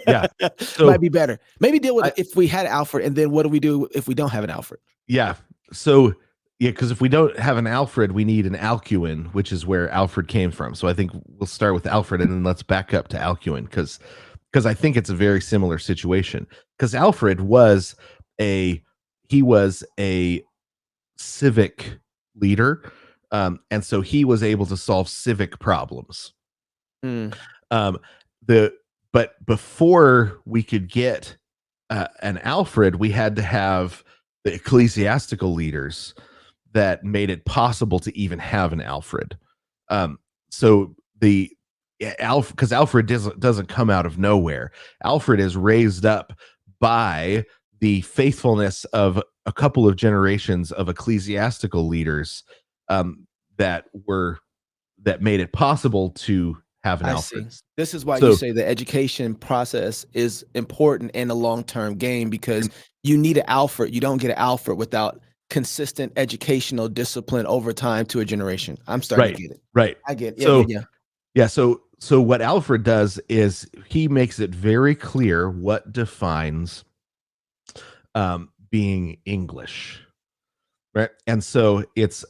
Yeah. Might So be better. Maybe deal with I it if we had Alfred, and then what do we do if we don't have an Alfred? yeah. So yeah, because if we don't have an Alfred, we need an Alcuin, which is where Alfred came from. So I think we'll start with Alfred and then let's back up to Alcuin because I think it's a very similar situation. Because Alfred was a he was a civic leader, and so he was able to solve civic problems. Mm, Um, the but before we could get an Alfred, we had to have the ecclesiastical leaders that made it possible to even have an Alfred. Um, so the because Alfred doesn't come out of nowhere. Alfred is raised up by the faithfulness of a couple of generations of ecclesiastical leaders, um, that were that made it possible to have an I Alfred. see. This is why you So say the education process is important in a long-term game, because and you need an Alfred. You don't get an Alfred without consistent educational discipline over time to a generation. I'm starting right, to get it. right. I get it. Yeah, yeah, So yeah. yeah, so what Alfred does is he makes it very clear what defines being English, right? And so it's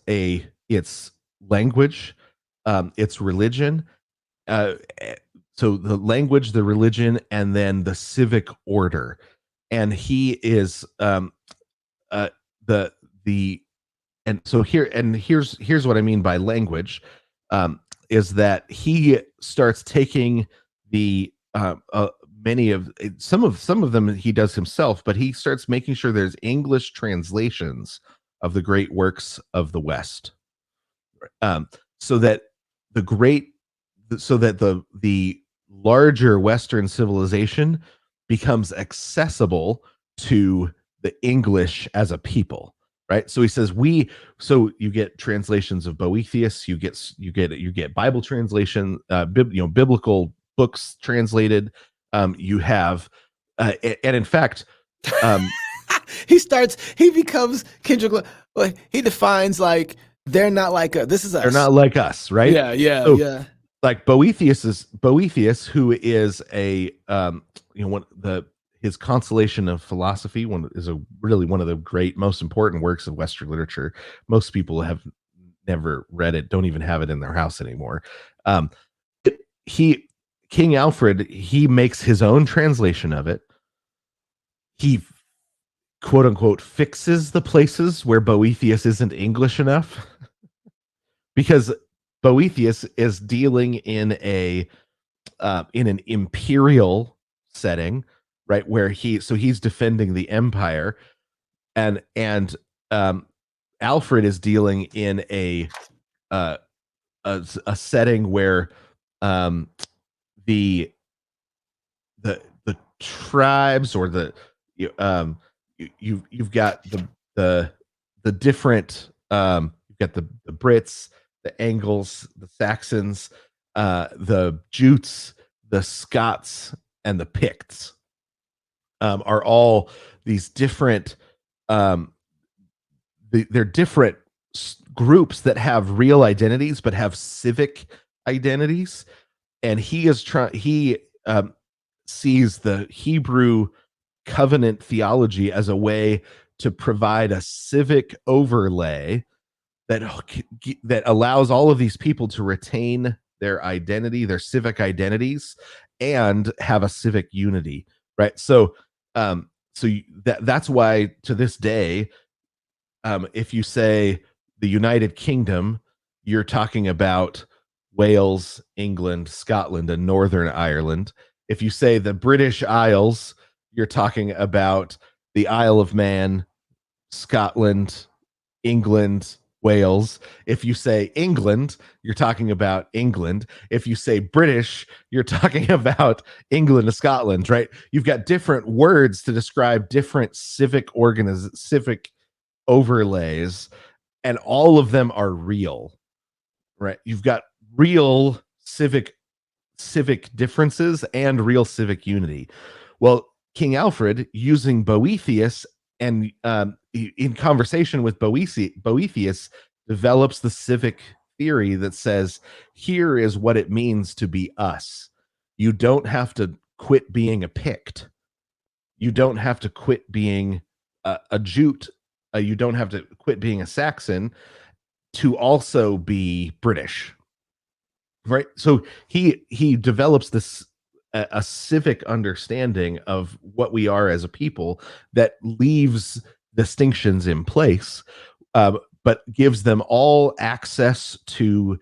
language, it's religion, uh, eh, so the language, the religion, and then the civic order. And he is uh, the the and so here's what I mean by language, is that he starts taking the many of some of them he does himself, but he starts making sure there's English translations of the great works of the West, um, so that the great so that the larger Western civilization becomes accessible to the English as a people, right? So he says so you get translations of Boethius, you get Bible translation, biblical books translated. You have, and in fact, um, He becomes Kendrick. He defines, like, they're not like this is they're us. not like us, right? Yeah, yeah, So yeah. like Boethius, who is a one the his Consolation of Philosophy one is a really one of the great most important works of Western literature. Most people have never read it, don't even have it in their house anymore. um he King Alfred, he makes his own translation of it. He quote unquote fixes the places where Boethius isn't English enough, because Boethius is dealing in an imperial setting, right? Where he's defending the empire, and um, Alfred is dealing in uh, a setting where um, the the tribes or you've got the the different you've got the Brits, the Angles, the Saxons, the Jutes, the Scots, and the Picts, are all these different um, they're different groups that have real identities but have civic identities. And he sees the Hebrew covenant theology as a way to provide a civic overlay that that allows all of these people to retain their identity, their civic identities, and have a civic unity, right? So that's why to this day, if you say the United Kingdom, you're talking about Wales, England, Scotland, and Northern Ireland. If you say the British Isles, you're talking about the Isle of Man, Scotland, England, Wales. If you say England, you're talking about England. If you say British, you're talking about England to Scotland, right? You've got different words to describe different civic overlays, and all of them are real, right? You've got real civic differences and real civic unity. Well, King Alfred, using Boethius and in conversation with Boethius, develops the civic theory that says, here is what it means to be us. You don't have to quit being a Pict. You don't have to quit being a Jute. You don't have to quit being a Saxon to also be British, right? So he develops this a civic understanding of what we are as a people that leaves distinctions in place, but gives them all access to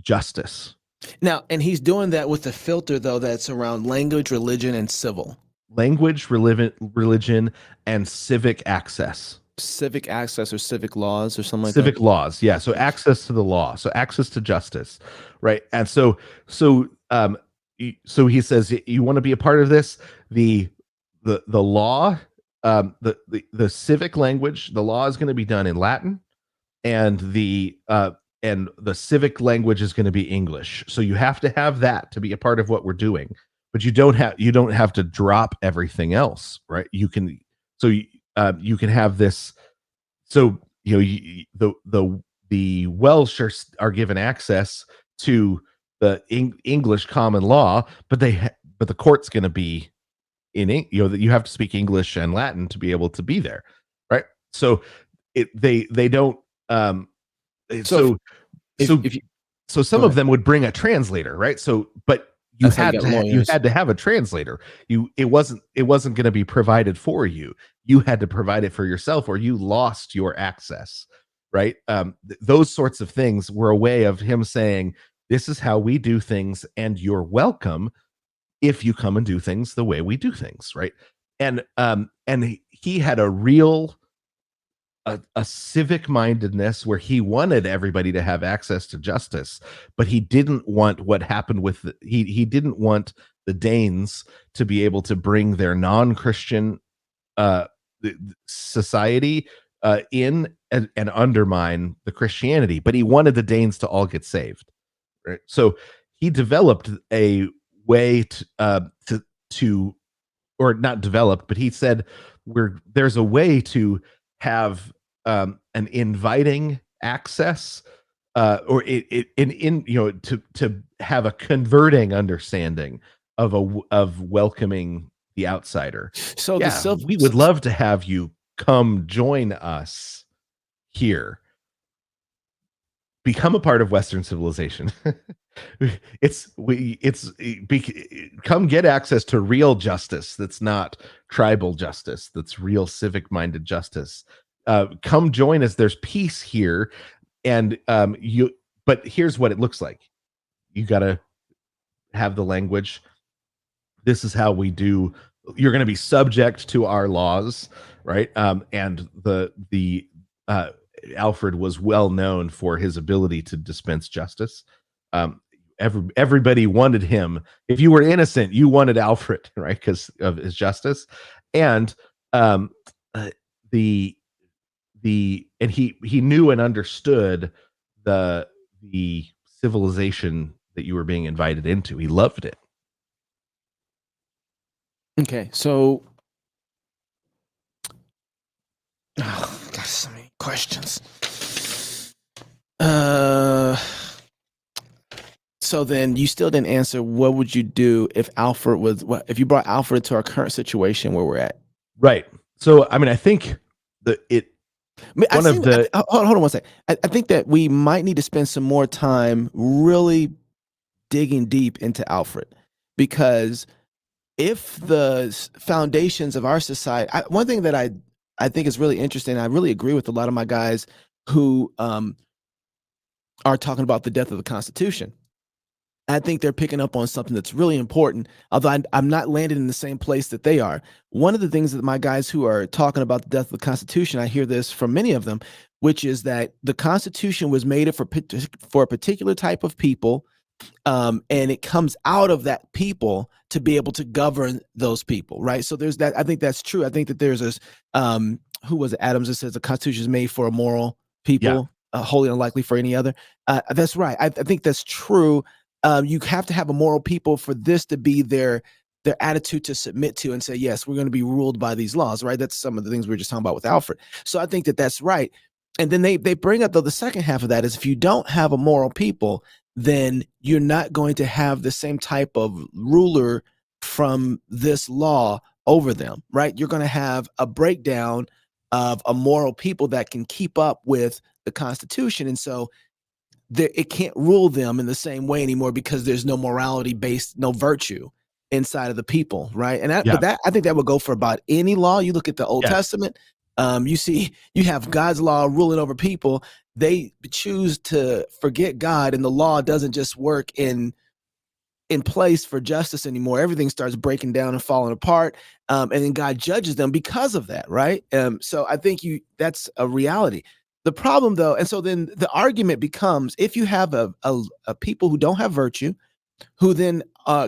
justice. Now, and he's doing that with a filter, though, that's around language, religion, and civil. Language, religion, and civic access. Civic access or civic laws or something like Civic that. laws, yeah. So access to the law, so access to justice, right? And so so he says, you want to be a part of this, the law, the civic language, the law is going to be done in Latin, and the civic language is going to be English. So you have to have that to be a part of what we're doing, but you don't have to drop everything else, right? You can you can have this. So the Welsh are given access to the English common law, but but the court's going to be that you have to speak English and Latin to be able to be there, right? So they don't So so some of them would bring a translator, right? So but you had to have a translator. It wasn't going to be provided for you. You had to provide it for yourself, or you lost your access, right? Those sorts of things were a way of him saying, this is how we do things, and you're welcome if you come and do things the way we do things, right? And he had a real a civic mindedness where he wanted everybody to have access to justice, but he didn't want what happened with he didn't want the Danes to be able to bring their non-Christian society in and undermine the Christianity, but he wanted the Danes to all get saved, right? So he developed a way to or not developed, but he said there's a way to have an inviting access, or to have a converting understanding of welcoming the outsider. So we would love to have you come join us here. Become a part of Western civilization. Come get access to real justice that's not tribal justice, that's real civic minded justice. Come join us. There's peace here, and but here's what it looks like. You got to have the language. This is how we do. You're going to be subject to our laws, right? And the Alfred was well known for his ability to dispense justice. Everybody wanted him. If you were innocent, you wanted Alfred, right? Because of his justice. And he knew and understood the civilization that you were being invited into. He loved it. Okay, so got so many questions. So then you still didn't answer. What would you do if if you brought Alfred to our current situation where we're at? Right. So I mean, I think hold on one second. I think that we might need to spend some more time really digging deep into Alfred, because if the foundations of our society, one thing that I think is really interesting, I really agree with a lot of my guys who are talking about the death of the Constitution. I think they're picking up on something that's really important, although I'm not landing in the same place that they are. One of the things that my guys who are talking about the death of the Constitution, I hear this from many of them, which is that the Constitution was made for a particular type of people, and it comes out of that people to be able to govern those people, right? So there's that. I think that's true. I think that there's this. Who was it? Adams that says the Constitution is made for a moral Yeah. people, wholly unlikely for any other. That's right. I think that's true. You have to have a moral people for this to be their attitude to submit to and say, yes, we're going to be ruled by these laws, right? That's some of the things we were just talking about with Alfred. So I think that that's right. And then they bring up, though, the second half of that is if you don't have a moral people, then you're not going to have the same type of ruler from this law over them, right? You're going to have a breakdown of a moral people that can keep up with the Constitution. And so it can't rule them in the same way anymore because there's no morality based, no virtue inside of the people, right? And Yeah. but I think that would go for about any law. You look at the Old Yes. Testament, you see, you have God's law ruling over people. They choose to forget God, and the law doesn't just work in place for justice anymore. Everything starts breaking down and falling apart, and then God judges them because of that, right? So I think that's a reality. The problem, though, and so then the argument becomes: if you have a people who don't have virtue, who then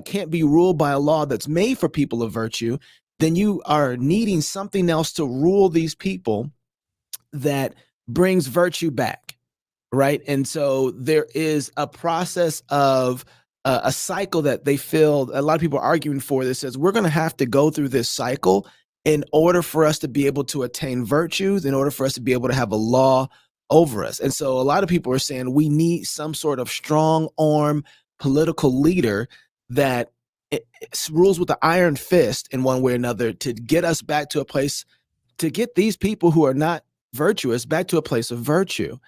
can't be ruled by a law that's made for people of virtue, then you are needing something else to rule these people that brings virtue back, right? And so there is a process of a cycle that they feel a lot of people are arguing for that says we're going to have to go through this cycle in order for us to be able to attain virtues, in order for us to be able to have a law over us. And so a lot of people are saying we need some sort of strong arm political leader that rules with the iron fist in one way or another to get us back to a place, to get these people who are not virtuous back to a place of virtue.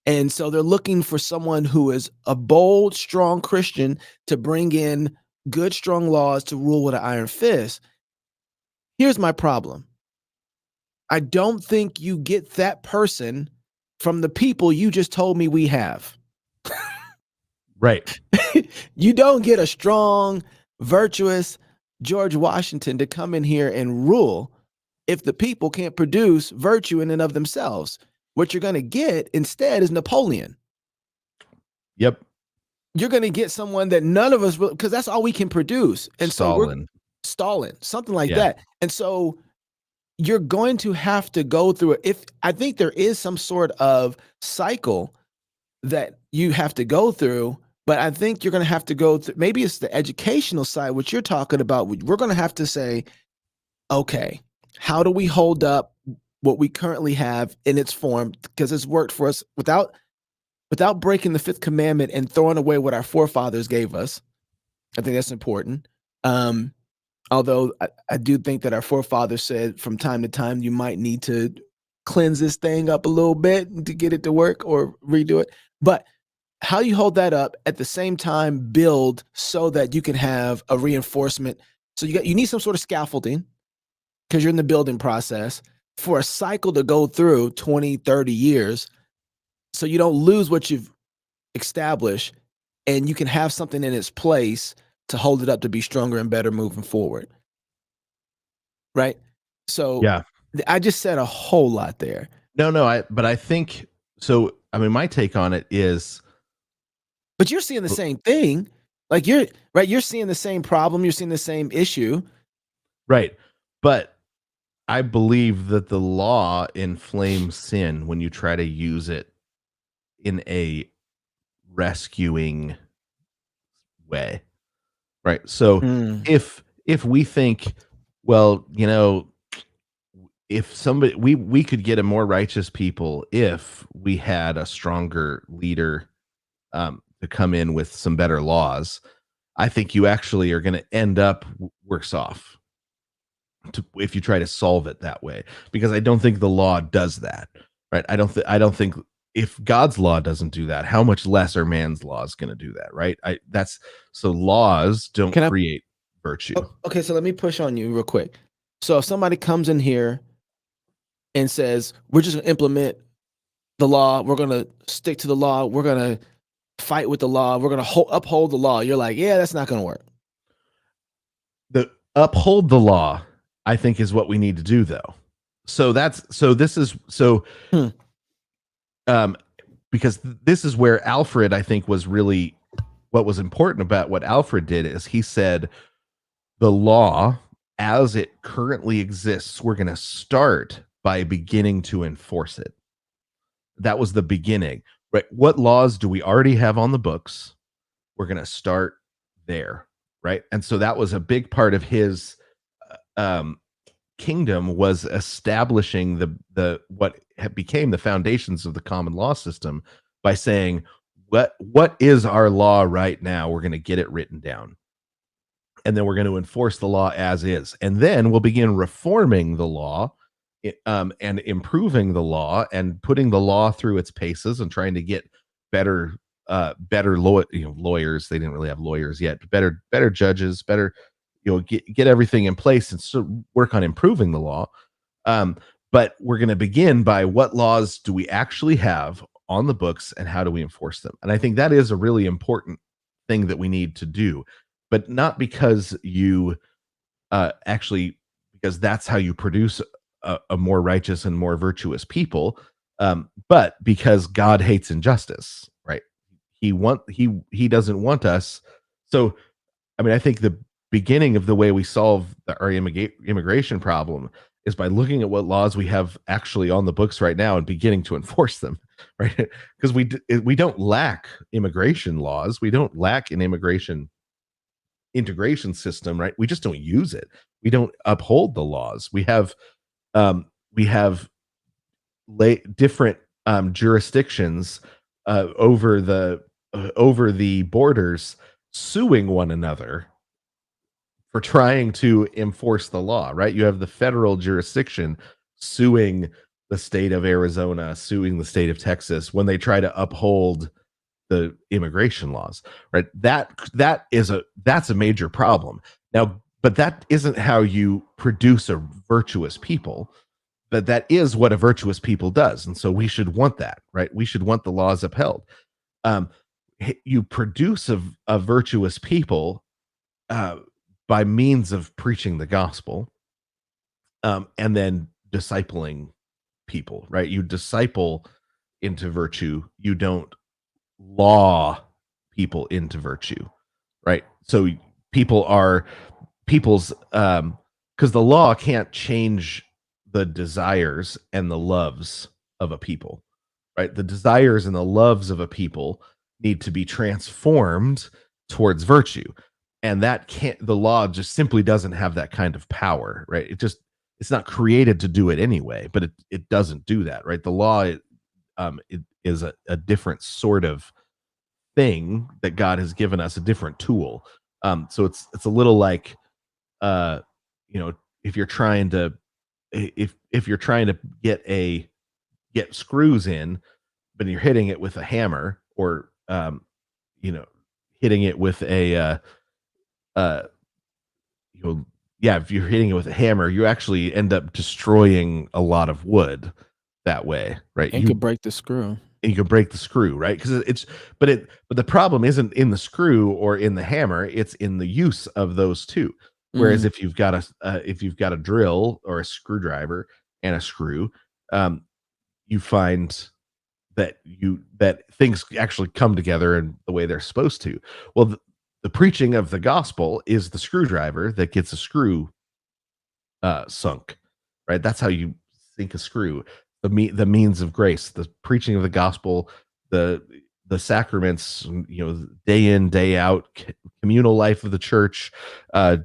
And so they're looking for someone who is a bold, strong Christian to bring in good, strong laws to rule with an iron fist. Here's my problem. I don't think you get that person from the people you just told me we have. Right. You don't get a strong, virtuous George Washington to come in here and rule if the people can't produce virtue in and of themselves. What you're going to get instead is Napoleon. Yep. You're going to get someone that none of us will, because that's all we can produce. And so we're Stalin, something like that. And so you're going to have to go through it. If I think there is some sort of cycle that you have to go through, but I think you're going to have to go through, maybe it's the educational side, what you're talking about. We're going to have to say, okay, how do we hold up what we currently have in its form? Because it's worked for us without breaking the fifth commandment and throwing away what our forefathers gave us. I think that's important. Although I do think that our forefathers said from time to time, you might need to cleanse this thing up a little bit to get it to work or redo it. But how you hold that up at the same time, build so that you can have a reinforcement. So you need some sort of scaffolding because you're in the building process for a cycle to go through 20, 30 years. So you don't lose what you've established and you can have something in its place to hold it up to be stronger and better moving forward. Right? So Yeah. I just said a whole lot there. No, but I think so. I mean, my take on it is, but you're seeing the same thing. Like you're seeing the same problem, you're seeing the same issue. Right. But I believe that the law inflames sin when you try to use it in a rescuing way. Right. So if we think, well, if somebody we could get a more righteous people if we had a stronger leader to come in with some better laws, I think you actually are going to end up worse off if you try to solve it that way, because I don't think the law does that. Right. I don't think if God's law doesn't do that, how much less are man's laws going to do that? Right. So laws don't create virtue. Okay. So let me push on you real quick. So if somebody comes in here and says, we're just going to implement the law, we're going to stick to the law, we're going to fight with the law. We're going to uphold the law. You're like, yeah, that's not going to work. The uphold the law, I think, is what we need to do, though. So Hmm. um, because this is where Alfred, I think, was really what was important about what Alfred did is he said the law as it currently exists, we're going to start by beginning to enforce it. That was the beginning, right? What laws do we already have on the books? We're going to start there, right? And so that was a big part of his um, kingdom, was establishing the what became the foundations of the common law system by saying what is our law right now. We're going to get it written down, and then we're going to enforce the law as is, and then we'll begin reforming the law, and improving the law and putting the law through its paces and trying to get better lawyers. They didn't really have lawyers yet, but better judges, better, get everything in place and so work on improving the law. um, but we're going to begin by what laws do we actually have on the books and how do we enforce them. And I think that is a really important thing that we need to do, but not because you actually, because that's how you produce a more righteous and more virtuous people, but because God hates injustice, right? He doesn't want us. So, I mean, I think the beginning of the way we solve our immigration problem is by looking at what laws we have actually on the books right now and beginning to enforce them, right? Because we don't lack immigration laws, we don't lack an immigration integration system, right? We just don't use it. We don't uphold the laws. We have different jurisdictions over the borders suing one another for trying to enforce the law, right? You have the federal jurisdiction suing the state of Arizona, suing the state of Texas when they try to uphold the immigration laws, right? That's a major problem. Now, but that isn't how you produce a virtuous people, but that is what a virtuous people does. And so we should want that, right? We should want the laws upheld. Um, you produce a virtuous people uh, by means of preaching the gospel, and then discipling people, right? You disciple into virtue. You don't law people into virtue, right? So people are people's because the law can't change the desires and the loves of a people, right? The desires and the loves of a people need to be transformed towards virtue, and that can't the law just simply doesn't have that kind of power, right? It's not created to do it anyway, but it doesn't do that, right? The law, it is a different sort of thing that God has given us, a different tool. So it's a little like, uh, if you're trying to if you're trying to get screws in, but you're hitting it with a hammer, or you know, hitting it with a uh, you know, yeah, if you're hitting it with a hammer, you actually end up destroying a lot of wood that way, right? And could break the screw. You can break the screw, right? Because but the problem isn't in the screw or in the hammer; it's in the use of those two. Whereas Mhm. if you've got a drill or a screwdriver and a screw, um, you find that things actually come together in the way they're supposed to. Well, the preaching of the gospel is the screwdriver that gets a screw sunk, right? That's how you sink a screw. The means of grace, the preaching of the gospel, the the sacraments, day in, day out, communal life of the church,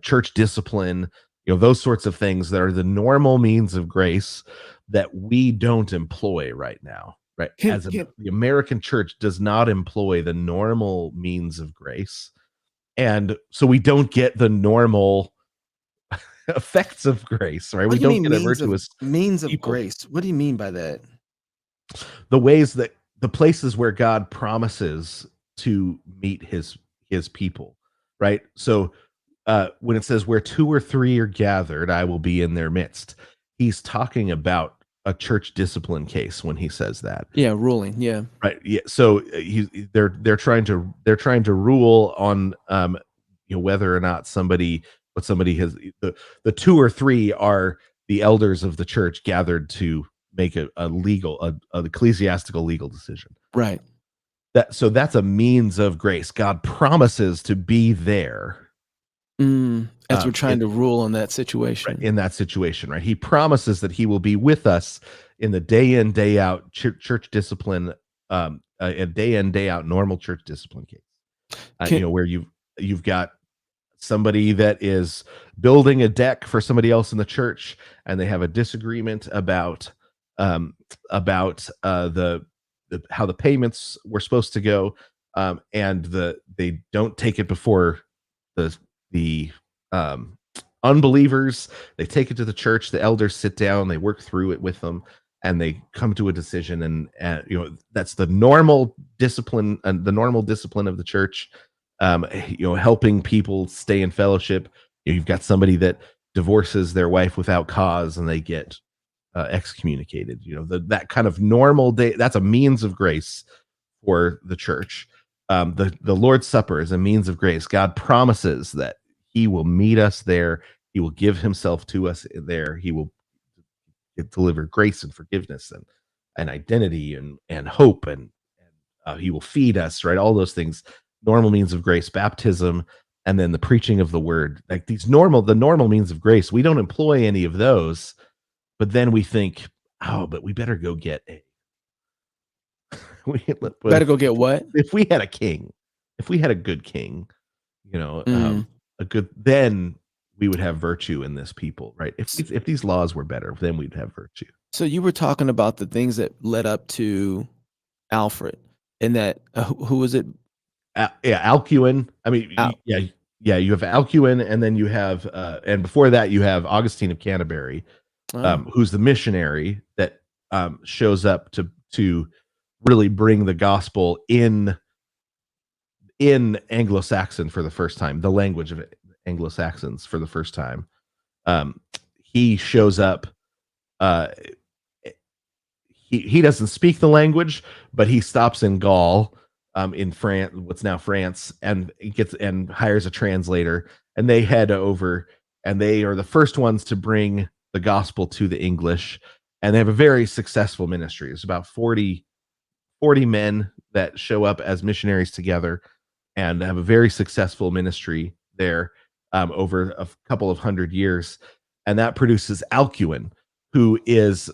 church discipline, those sorts of things that are the normal means of grace that we don't employ right now, right? Can As can the American church does not employ the normal means of grace, and so we don't get the normal effects of grace, right? what We do you don't mean get a means of virtuous means of people. grace? What do you mean by that? The ways that the places where God promises to meet his people, right? So when it says where two or three are gathered, I will be in their midst. He's talking about a church discipline case when he says that. Yeah, ruling, yeah. Right. Yeah. So they're trying to rule on whether or not somebody has the two or three are the elders of the church gathered to make a legal a ecclesiastical legal decision. Right. That's a means of grace. God promises to be there As we're in trying to rule on that situation. in that situation, right? He promises that he will be with us in the day in, day out church discipline, a day in, day out normal church discipline case. Can Where you've got somebody that is building a deck for somebody else in the church, and they have a disagreement um, about the how the payments were supposed to go, and they don't take it before the unbelievers. They take it to the church. The elders sit down. They work through it with them, and they come to a decision. And that's the normal discipline and the normal discipline of the church. Helping people stay in fellowship. You've got somebody that divorces their wife without cause, and they get excommunicated. That kind of normal day. That's a means of grace for the church. The Lord's Supper is a means of grace. God promises that He will meet us there. He will give Himself to us there. He will deliver grace and forgiveness and identity and hope, and He will feed us. Right, all those things. Normal means of grace, baptism, and then the preaching of the word. Like the normal means of grace. We don't employ any of those, but then we think, oh, but we better go get a. better go get what? If we had a king, if we had a good king, a good, then we would have virtue in this people, right? If these laws were better, then we'd have virtue. So you were talking about the things that led up to Alfred, and that who was it? Alcuin. I mean, Al- yeah. You have Alcuin, and then you have, and before that, you have Augustine of Canterbury, oh, who's the missionary that shows up to really bring the gospel in Anglo-Saxon for the first time, the language of Anglo-Saxons for the first time. He shows up. Uh, he doesn't speak the language, but he stops in Gaul, in France, what's now France, and hires a translator, and they head over, and they are the first ones to bring the gospel to the English, and they have a very successful ministry. It's about 40 men that show up as missionaries together and have a very successful ministry there, over a couple of hundred years, and that produces Alcuin, who is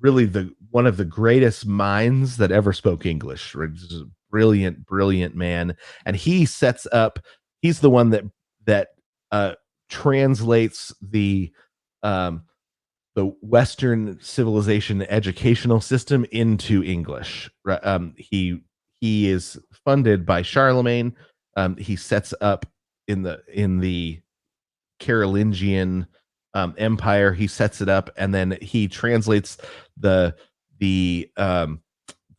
really one of the greatest minds that ever spoke English. Right? Just a brilliant man, and he's the one that translates the Western civilization educational system into English. He is funded by Charlemagne. He sets up in the Carolingian empire. He sets it up, and then he translates the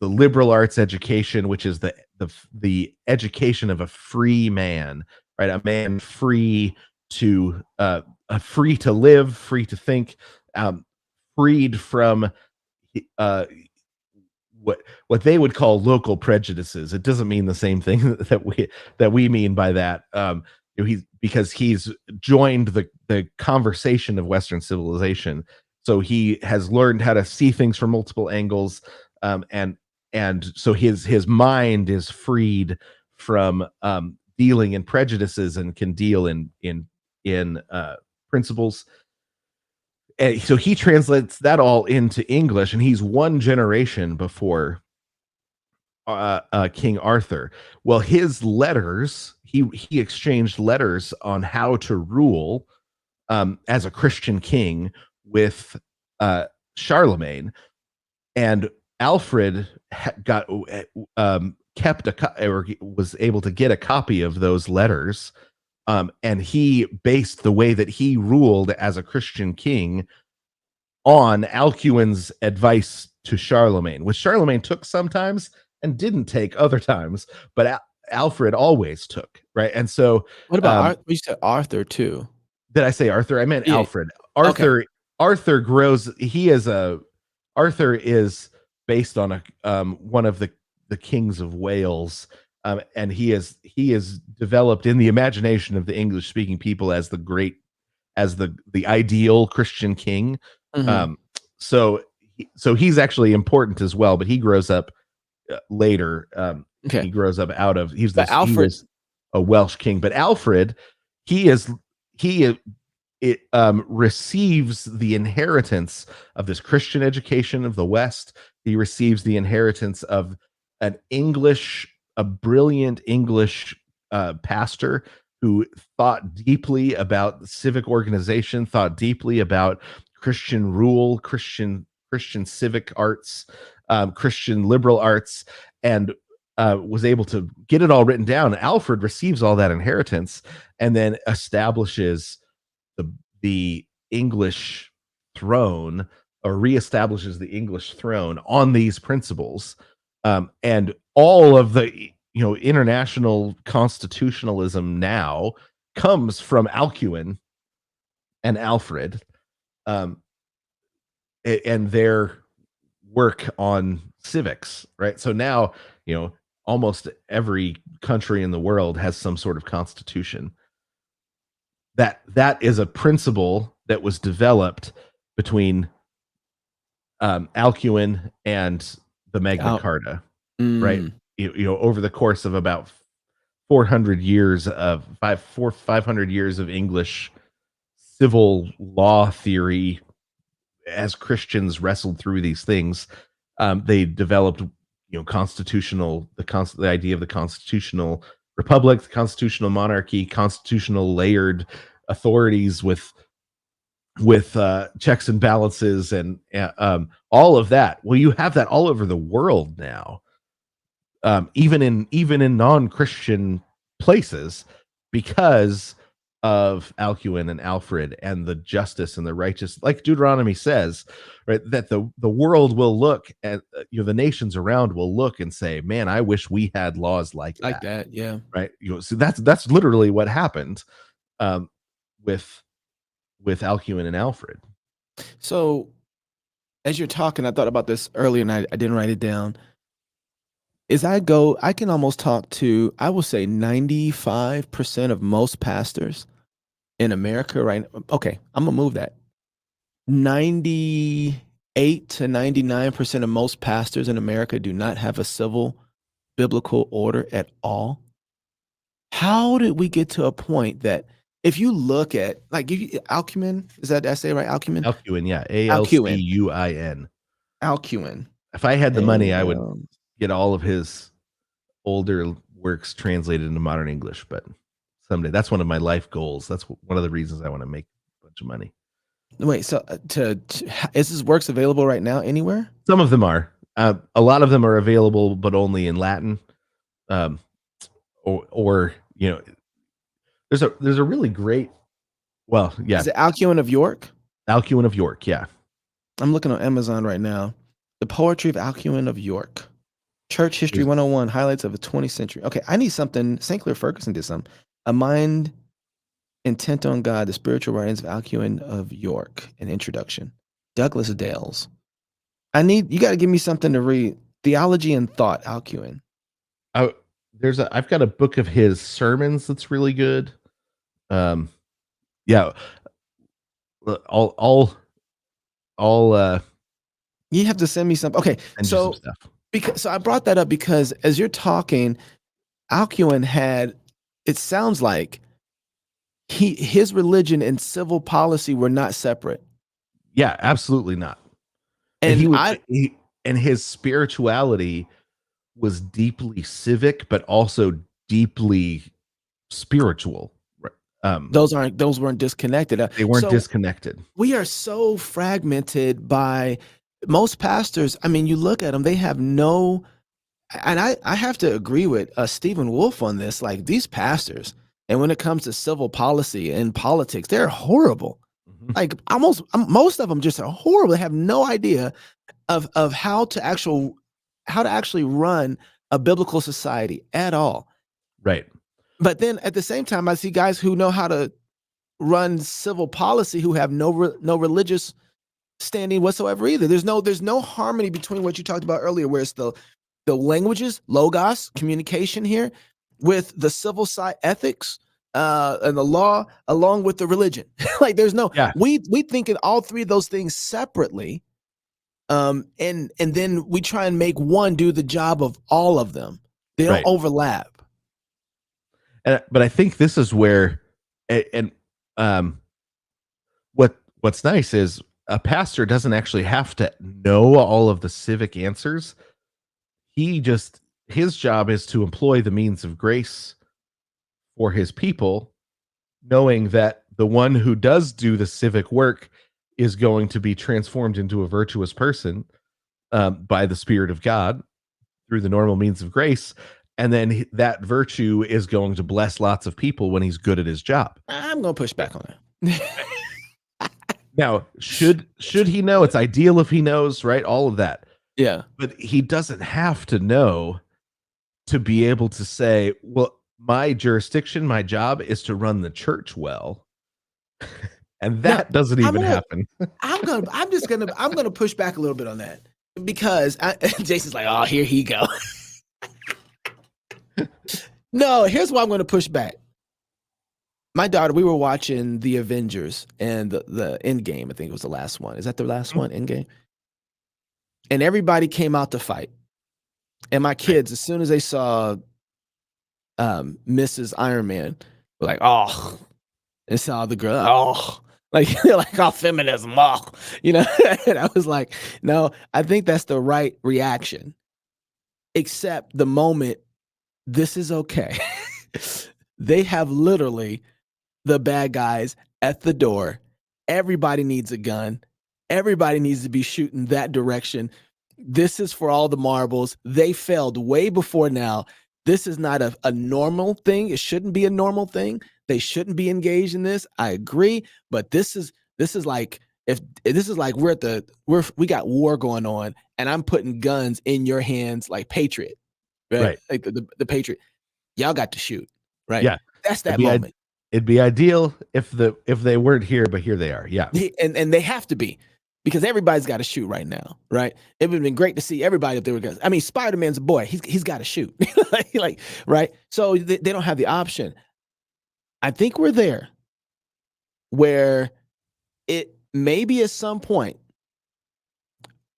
liberal arts education, which is the education of a free man, right? A man free to free to live, free to think, freed from uh, what they would call local prejudices. It doesn't mean the same thing that we mean by that. Because he's joined the conversation of Western civilization, so he has learned how to see things from multiple angles, and so his mind is freed from dealing in prejudices and can deal in principles. And so he translates that all into English, and he's one generation before King Arthur. Well, his letters, he exchanged letters on how to rule as a Christian king with Charlemagne, and Alfred got or was able to get a copy of those letters, and he based the way that he ruled as a Christian king on Alcuin's advice to Charlemagne, which Charlemagne took sometimes and didn't take other times, but Alfred always took, right? And so, what about Arthur? You said Arthur too. did I say Arthur? I meant Yeah. Alfred. Okay. Arthur Arthur grows. Arthur is based on a one of the kings of Wales, and he is developed in the imagination of the English speaking people as the great, as the ideal Christian king. Mhm. Um, so he's actually important as well, but he grows up later. Okay. He grows up out of But he Alfred was a Welsh king, but Alfred, he is he it receives the inheritance of this Christian education of the West. He receives the inheritance of an English, a brilliant English pastor who thought deeply about civic organization, thought deeply about Christian rule, Christian civic arts, Christian liberal arts, and was able to get it all written down. Alfred receives all that inheritance and then establishes the English throne, or reestablishes the English throne on these principles. And all of the international constitutionalism now comes from Alcuin and Alfred, um, and their work on civics, right? So now, almost every country in the world has some sort of constitution. That is a principle that was developed between Alcuin and the Magna Al Carta, right? mm, Over the course of about 400 years of 500 years of English civil law theory, as Christians wrestled through these things, they developed, the idea of the constitutional republic, the constitutional monarchy, constitutional layered authorities with checks and balances, and all of that. Well, you have that all over the world now, even in non-Christian places, because of Alcuin and Alfred and the justice and the righteous, like Deuteronomy says, right? That the world will look at, the nations around will look and say, "Man, I wish we had laws like like that." that, yeah. Right? So that's literally what happened, um, with Alcuin and Alfred. So, as you're talking, I thought about this earlier and I didn't write it down. I can almost talk to, I will say 95% of most pastors in America, right? Okay, I'm gonna move that. 98 to 99% of most pastors in America do not have a civil biblical order at all. How did we get to a point that if you look at, like, if you, Alcumin, is that, did I say it right? Alcumin? Alcuin, yeah, Alcuin. Alcuin. Alcuin. If I had the money, I would A-L. get all of his older works translated into modern English, but someday, that's one of my life goals. That's one of the reasons I want to make a bunch of money. Wait, so is this works available right now anywhere? Some of them are. A lot of them are available, but only in Latin. Um, or there's a really great. Well, yeah, Is it Alcuin of York? Alcuin of York. Yeah, I'm looking on Amazon right now. The Poetry of Alcuin of York. Church History there's 101, highlights of the 20th century. Okay, I need something. St. Clair Ferguson did something. A Mind Intent on God, the Spiritual Writings of Alcuin of York, an introduction. Douglas Dales. You got to give me something to read. Theology and Thought, Alcuin. I, I've got a book of his sermons that's really good. Um, yeah, I'll You have to send me some. Okay, send you some so stuff. so I brought that up because as you're talking, Alcuin had, it sounds like his religion and civil policy were not separate. Yeah, absolutely not. And And I and his spirituality was deeply civic, but also deeply spiritual. Right. those weren't disconnected. They weren't So disconnected. we are so fragmented by most pastors. I mean, you look at them, they have no, and I have to agree with Stephen Wolf on this. Like these pastors, and when it comes to civil policy and politics, they're horrible. Mhm. Like almost most of them just are horrible. They have no idea of how to actually run a biblical society at all. Right. But then at the same time, I see guys who know how to run civil policy who have no religious standing whatsoever either. There's no harmony between what you talked about earlier, where it's the languages, logos, communication here, with the civil side ethics, and the law, along with the religion. Like there's no, Yeah, we think in all three of those things separately, and then we try and make one do the job of all of them. They don't right. overlap. But I think this is where, and um, what's nice is a pastor doesn't actually have to know all of the civic answers. His job is to employ the means of grace for his people, knowing that the one who does do the civic work is going to be transformed into a virtuous person, by the Spirit of God through the normal means of grace. And then that virtue is going to bless lots of people when he's good at his job. I'm gonna push back on that. Now, should he know? It's ideal if he knows, right? All of that. Yeah. But he doesn't have to know to be able to say, well, my jurisdiction, my job is to run the church well. And Now, that doesn't even happen. I'm gonna push back a little bit on that, because Jason's like, oh, here he go. No, here's why I'm gonna push back. My daughter, we were watching the Avengers and the Endgame. I think it was the last one. Is that the last one? Endgame. And everybody came out to fight. And my kids, as soon as they saw Mrs. Iron Man, were like, oh, and saw the girl, oh, like they're like, oh, feminism, oh, And I was like, no, I think that's the right reaction. Except the moment, this is okay. They have literally the bad guys at the door. Everybody needs a gun. Everybody needs to be shooting that direction. This is for all the marbles. They failed way before now. This is not a normal thing. It shouldn't be a normal thing. They shouldn't be engaged in this. I agree, but this is like, if this is like we got war going on, and I'm putting guns in your hands like Patriot, right? Like the Patriot. Y'all got to shoot, right? Yeah. That's that moment. It'd be ideal if they weren't here, but here they are. Yeah. And they have to be, because everybody's got to shoot right now, right? It would have been great to see everybody if they were guns. I mean, Spider-Man's a boy. He's got to shoot, like, right? So they don't have the option. I think we're there where it maybe at some point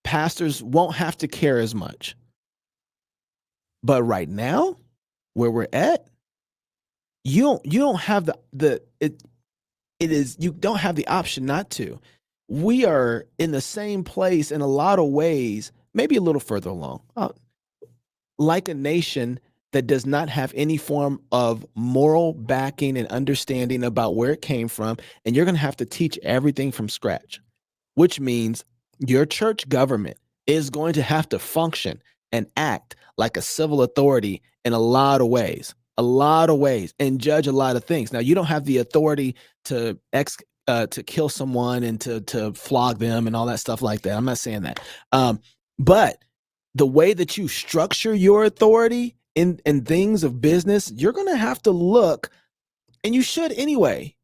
pastors won't have to care as much. But right now, where we're at, you don't have you don't have the option not to. We are in the same place in a lot of ways, maybe a little further along, like a nation that does not have any form of moral backing and understanding about where it came from. And you're going to have to teach everything from scratch, which means your church government is going to have to function and act like a civil authority in a lot of ways, and judge a lot of things. Now, you don't have the authority to kill someone and to flog them and all that stuff like that. I'm not saying that. But the way that you structure your authority in things of business, you're going to have to look, and you should anyway,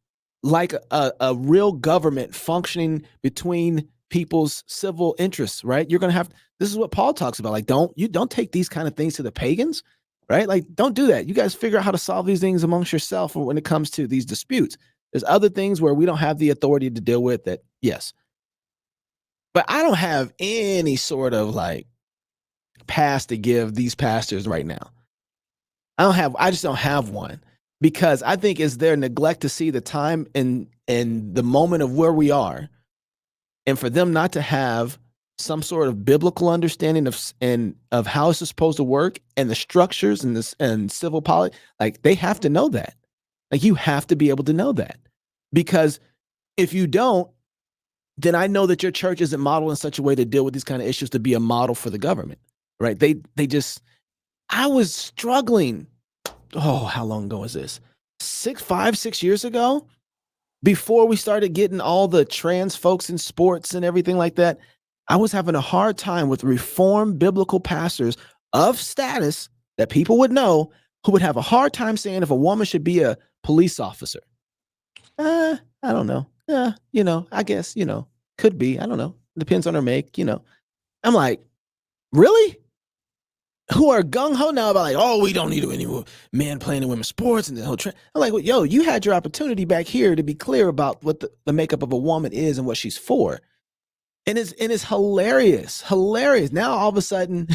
like a real government functioning between people's civil interests, right? You're going to have, this is what Paul talks about. Like, don't take these kind of things to the pagans, right? Like, don't do that. You guys figure out how to solve these things amongst yourself when it comes to these disputes. There's other things where we don't have the authority to deal with that. Yes. But I don't have any sort of like pass to give these pastors right now. I just don't have one, because I think it's their neglect to see the time and the moment of where we are, and for them not to have some sort of biblical understanding of how it's supposed to work, and the structures and civil policy. Like, they have to know that. Like, you have to be able to know that, because if you don't, then I know that your church isn't modeled in such a way to deal with these kind of issues to be a model for the government, right? I was struggling. Oh, how long ago was this? 6 years ago, before we started getting all the trans folks in sports and everything like that. I was having a hard time with Reformed biblical pastors of status that people would know, who would have a hard time saying if a woman should be a police officer. I don't know. I guess, could be. I don't know. depends on her make, you know. I'm like, really? Who are gung ho now about like, oh, we don't need any more men playing in women's sports and the whole trend. I'm like, well, yo, you had your opportunity back here to be clear about what the makeup of a woman is and what she's for. And it's hilarious. Hilarious. Now all of a sudden,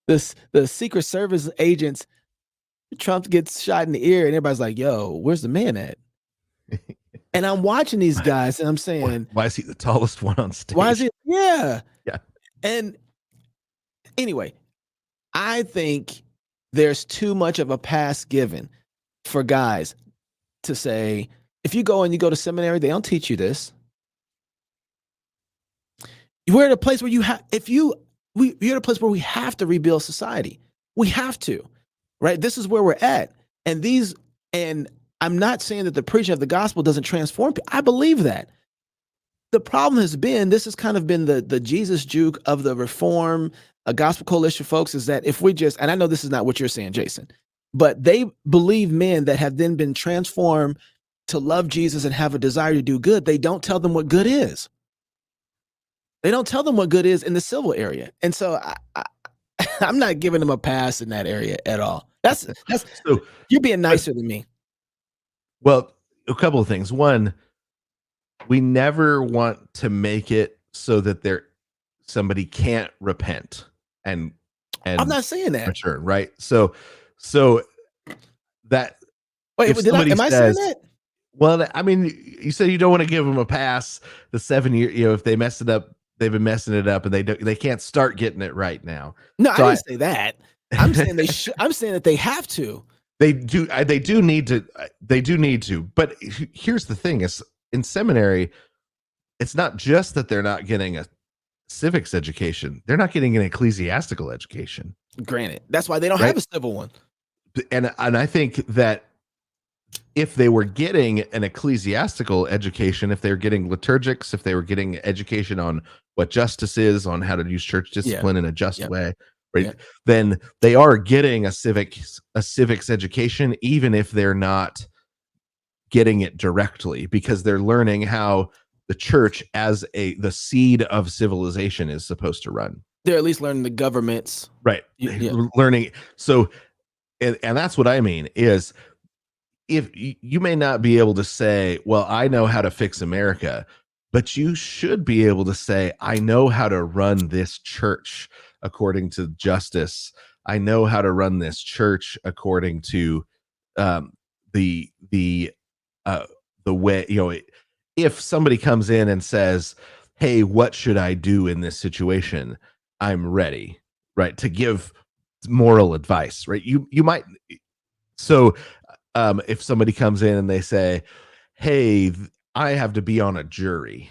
the Secret Service agents, Trump gets shot in the ear, and everybody's like, yo, where's the man at? And I'm watching these guys and I'm saying, why is he the tallest one on stage? why is he? Yeah. Yeah. And anyway, I think there's too much of a pass given for guys to say, if you go and you go to seminary, they don't teach you this. We're at a place where you're at a place where we have to rebuild society. We have to, right? This is where we're at. And I'm not saying that the preaching of the gospel doesn't transform people. I believe that. The problem has been, this has kind of been the Jesus juke of the Reform, a Gospel Coalition folks, is that if we just, and I know this is not what you're saying, Jason, but they believe men that have then been transformed to love Jesus and have a desire to do good. They don't tell them what good is. They don't tell them what good is in the civil area. And so I'm not giving them a pass in that area at all. That's so you're being nicer than me. Well, a couple of things. One, we never want to make it so that somebody can't repent and I'm not saying that. Return, right? So that wait, am I saying that? Well, I mean, you said you don't want to give them a pass the 7 year, you know, if they mess it up, they've been messing it up and they can't start getting it right now. No, so I didn't say that. I'm saying they should. I'm saying that they have to. They do need to. But here's the thing: is in seminary, it's not just that they're not getting a civics education; they're not getting an ecclesiastical education. Granted, that's why they don't have a civil one. And I think that if they were getting an ecclesiastical education, if they were getting liturgics, if they were getting education on what justice is, on how to use church discipline in a just way, right? Then they are getting a civics education, even if they're not getting it directly, because they're learning how the church as the seed of civilization is supposed to run. They're at least learning the governments. Right. Learning. So, and that's what I mean is, if you may not be able to say, well, I know how to fix America, but you should be able to say, I know how to run this church according to justice. I know how to run this church according to the way, you know, if somebody comes in and says, hey, what should I do in this situation? I'm ready, right, to give moral advice, right? You might, so if somebody comes in and they say, hey, I have to be on a jury,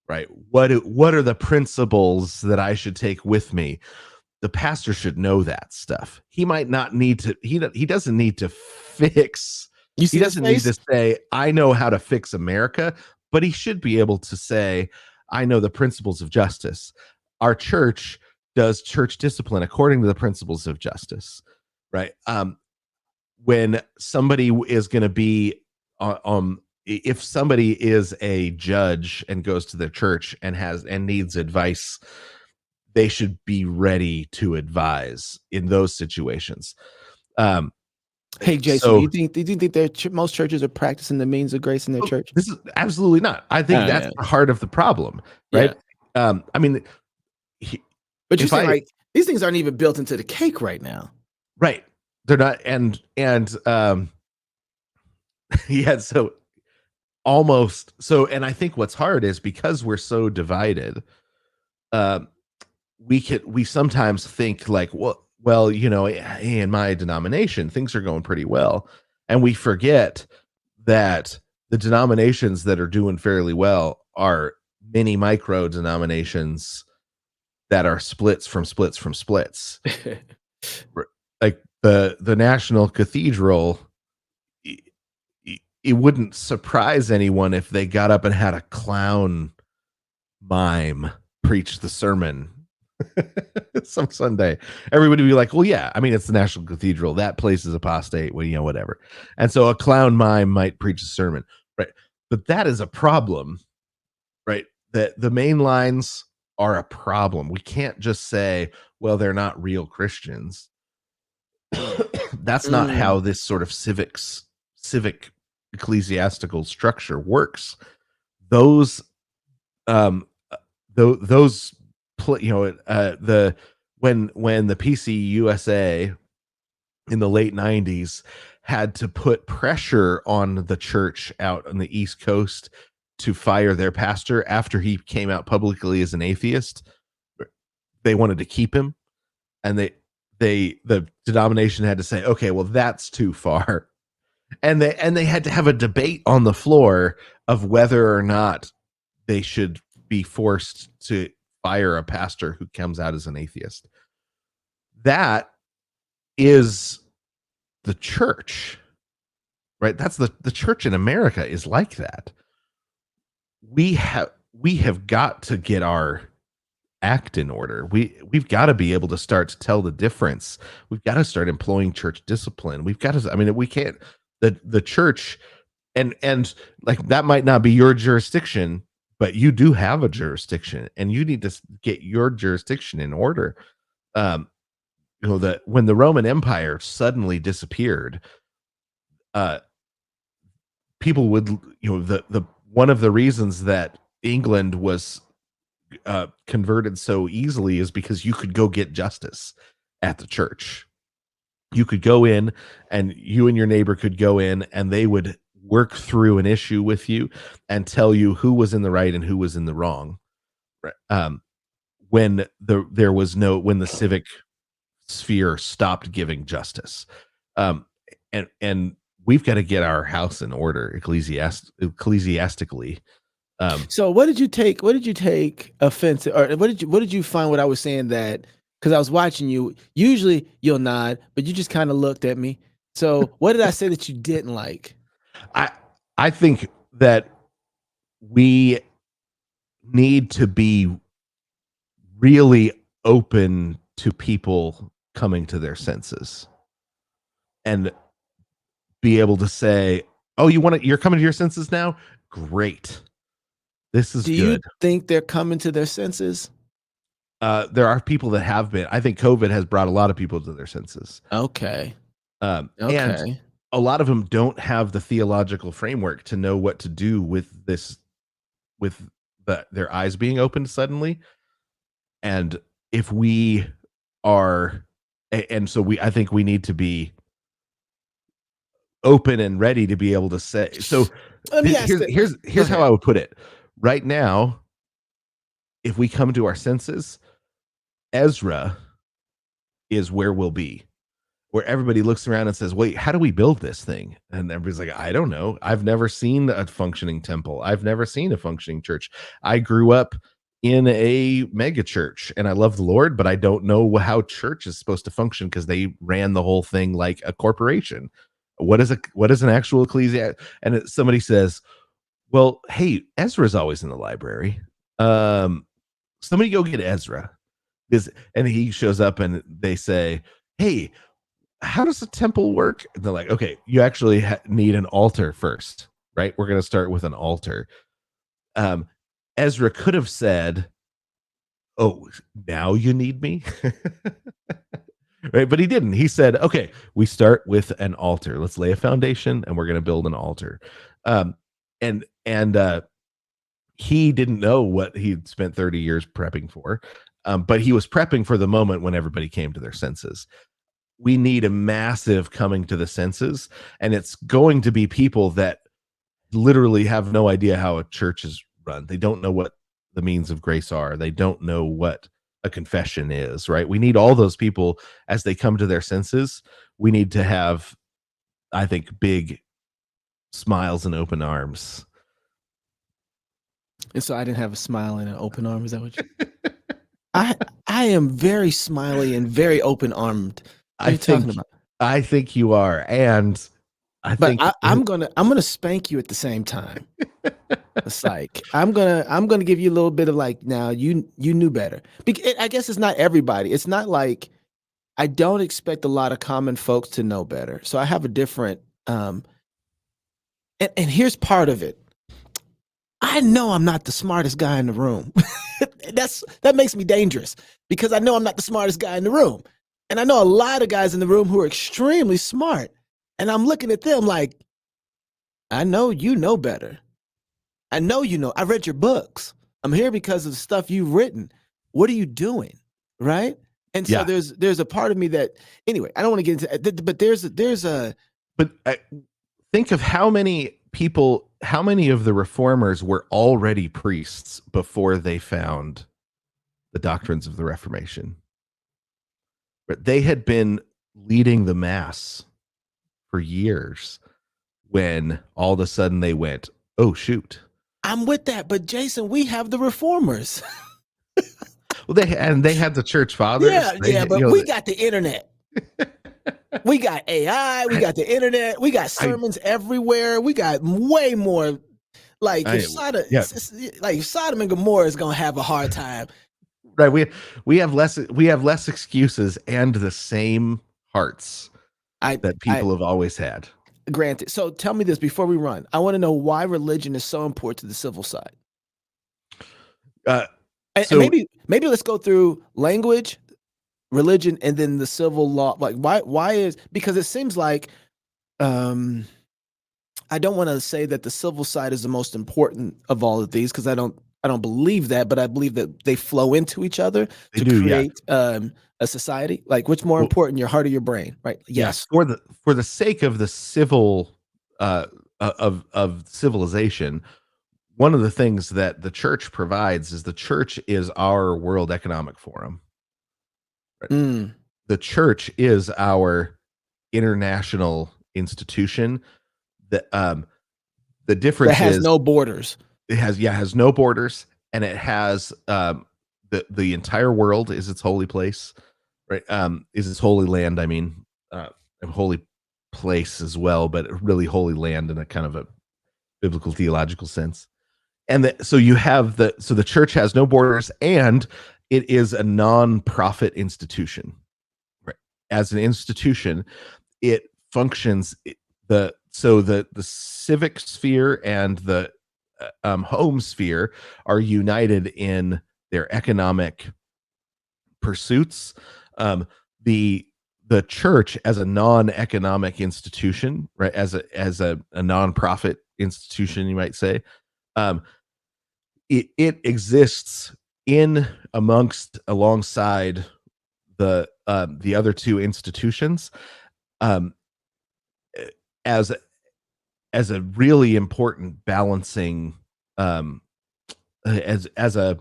right? What are the principles that I should take with me? The pastor should know that stuff. He might not need to, he doesn't need to fix, he doesn't need to say, I know how to fix America, but he should be able to say, I know the principles of justice. Our church does church discipline according to the principles of justice, right? When somebody is going to be if somebody is a judge and goes to their church and needs advice, they should be ready to advise in those situations. Hey, Jason, do you think most churches are practicing the means of grace in their church? This is absolutely not. I think that's the heart of the problem, right? Yeah. I mean, but you're saying like these things aren't even built into the cake right now, right? They're not, and yeah, so almost so, and I think what's hard is because we're so divided, we sometimes think like, well, you know, in my denomination things are going pretty well, and we forget that the denominations that are doing fairly well are mini micro denominations that are splits from splits. Like the National Cathedral, it wouldn't surprise anyone if they got up and had a clown mime preach the sermon some Sunday. Everybody would be like, well, yeah, I mean, it's the National Cathedral. That place is apostate, well, you know, whatever. And so a clown mime might preach a sermon, right? But that is a problem, right? that the main lines are a problem. We can't just say, well, they're not real Christians. That's not how Mm, this sort of civic ecclesiastical structure works. Those um those the when the PCUSA in the late 90s had to put pressure on the church out on the East Coast to fire their pastor after he came out publicly as an atheist. They wanted to keep him, and the denomination had to say, okay, well, that's too far. And they had to have a debate on the floor of whether or not they should be forced to fire a pastor who comes out as an atheist. That is the church, right? That's the church in America is like that. We have got to get our act in order. We've got to be able to start to tell the difference. We've got to start employing church discipline. We've got to, I mean, we can't, the church, and like that might not be your jurisdiction, but you do have a jurisdiction, and you need to get your jurisdiction in order. um that when the Roman Empire suddenly disappeared, uh people would, the one of the reasons that England was converted so easily is because you could go get justice at the church. You could go in, and you and your neighbor could go in, and they would work through an issue with you and tell you who was in the right and who was in the wrong. Right. When the civic sphere stopped giving justice. Um, and we've got to get our house in order ecclesiastically. so what did you take offense, or what did you find what I was saying that, because I was watching you, usually you'll nod, but you just kind of looked at me. So what did I say that you didn't like? I I think that we need to be really open to people coming to their senses and be able to say, "Oh, you're coming to your senses now? Great. This is Do you good." think they're coming to their senses? There are people that have been. I think COVID has brought a lot of people to their senses. Okay. And Okay. a lot of them don't have the theological framework to know what to do with this, with their eyes being opened suddenly. And if we are, and so I think we need to be open and ready to be able to say. So Let me ask here's that. here's Go here's how ahead. I would put it. Right now, if we come to our senses, Ezra is where we'll be, where everybody looks around and says, "Wait, how do we build this thing?" And everybody's like, "I don't know. I've never seen a functioning temple. I've never seen a functioning church. I grew up in a mega church and I love the Lord, but I don't know how church is supposed to function because they ran the whole thing like a corporation. What is an actual ecclesia?" And somebody says, "Well, hey, Ezra's always in the library. Um, somebody go get Ezra." And he shows up and they say, "Hey, how does the temple work?" And they're like, "Okay, you actually need an altar first, right? We're going to start with an altar." Um, Ezra could have said, "Oh, now you need me," right? But he didn't. He said, "Okay, we start with an altar. Let's lay a foundation, and we're going to build an altar." Um, and he didn't know what he'd spent 30 years prepping for, but he was prepping for the moment when everybody came to their senses. We need a massive coming to the senses, and it's going to be people that literally have no idea how a church is run. They don't know what the means of grace are. They don't know what a confession is, right? We need all those people as they come to their senses. We need to have, I think, big smiles and open arms. And so I didn't have a smile and an open arm. Is that what you? I I am very smiley and very open armed. What are I you talking think about? I think you are, and I But think I'm gonna spank you at the same time. It's like I'm gonna give you a little bit of like, now you knew better. I guess it's not everybody. It's not like I don't expect a lot of common folks to know better. So I have a different and here's part of it. I know I'm not the smartest guy in the room. That makes me dangerous because I know I'm not the smartest guy in the room. And I know a lot of guys in the room who are extremely smart. And I'm looking at them like, I know you know better. I know you know. I read your books. I'm here because of the stuff you've written. What are you doing? Right? And so Yeah. there's a part of me that anyway, I don't want to get into it, but there's a But think of how many people, how many of the reformers were already priests before they found the doctrines of the Reformation. But they had been leading the mass for years when all of a sudden they went, oh, shoot. I'm with that, but Jason, we have the reformers. Well, they had the church fathers. Yeah, but we got the internet. We got AI, we got the internet, we got sermons everywhere. We got way more. Like if Sodom and Gomorrah is gonna have a hard time. Right. We have less excuses and the same hearts that people have always had. Granted. So tell me this before we run. I want to know why religion is so important to the civil side. And maybe let's go through language, religion, and then the civil law. Like why is, because it seems like I don't want to say that the civil side is the most important of all of these, because I don't believe that, but I believe that they flow into each other to create a society. Like, what's more important, your heart or your brain, right? Yes. For the sake of the civil of civilization, one of the things that the church provides is the church is our World Economic Forum. Right? The church is our international institution. The difference has is no borders. It has no borders, and it has the entire world is its holy place, right? Is its holy land. I mean, holy place as well, but really holy land in a kind of a biblical theological sense. And so you have the church has no borders, and it is a non-profit institution. Right? As an institution, it functions the civic sphere and the home sphere are united in their economic pursuits. The church as a non-economic institution, right, as a non-profit institution, you might say, it exists alongside the other two institutions, as a really important balancing, as a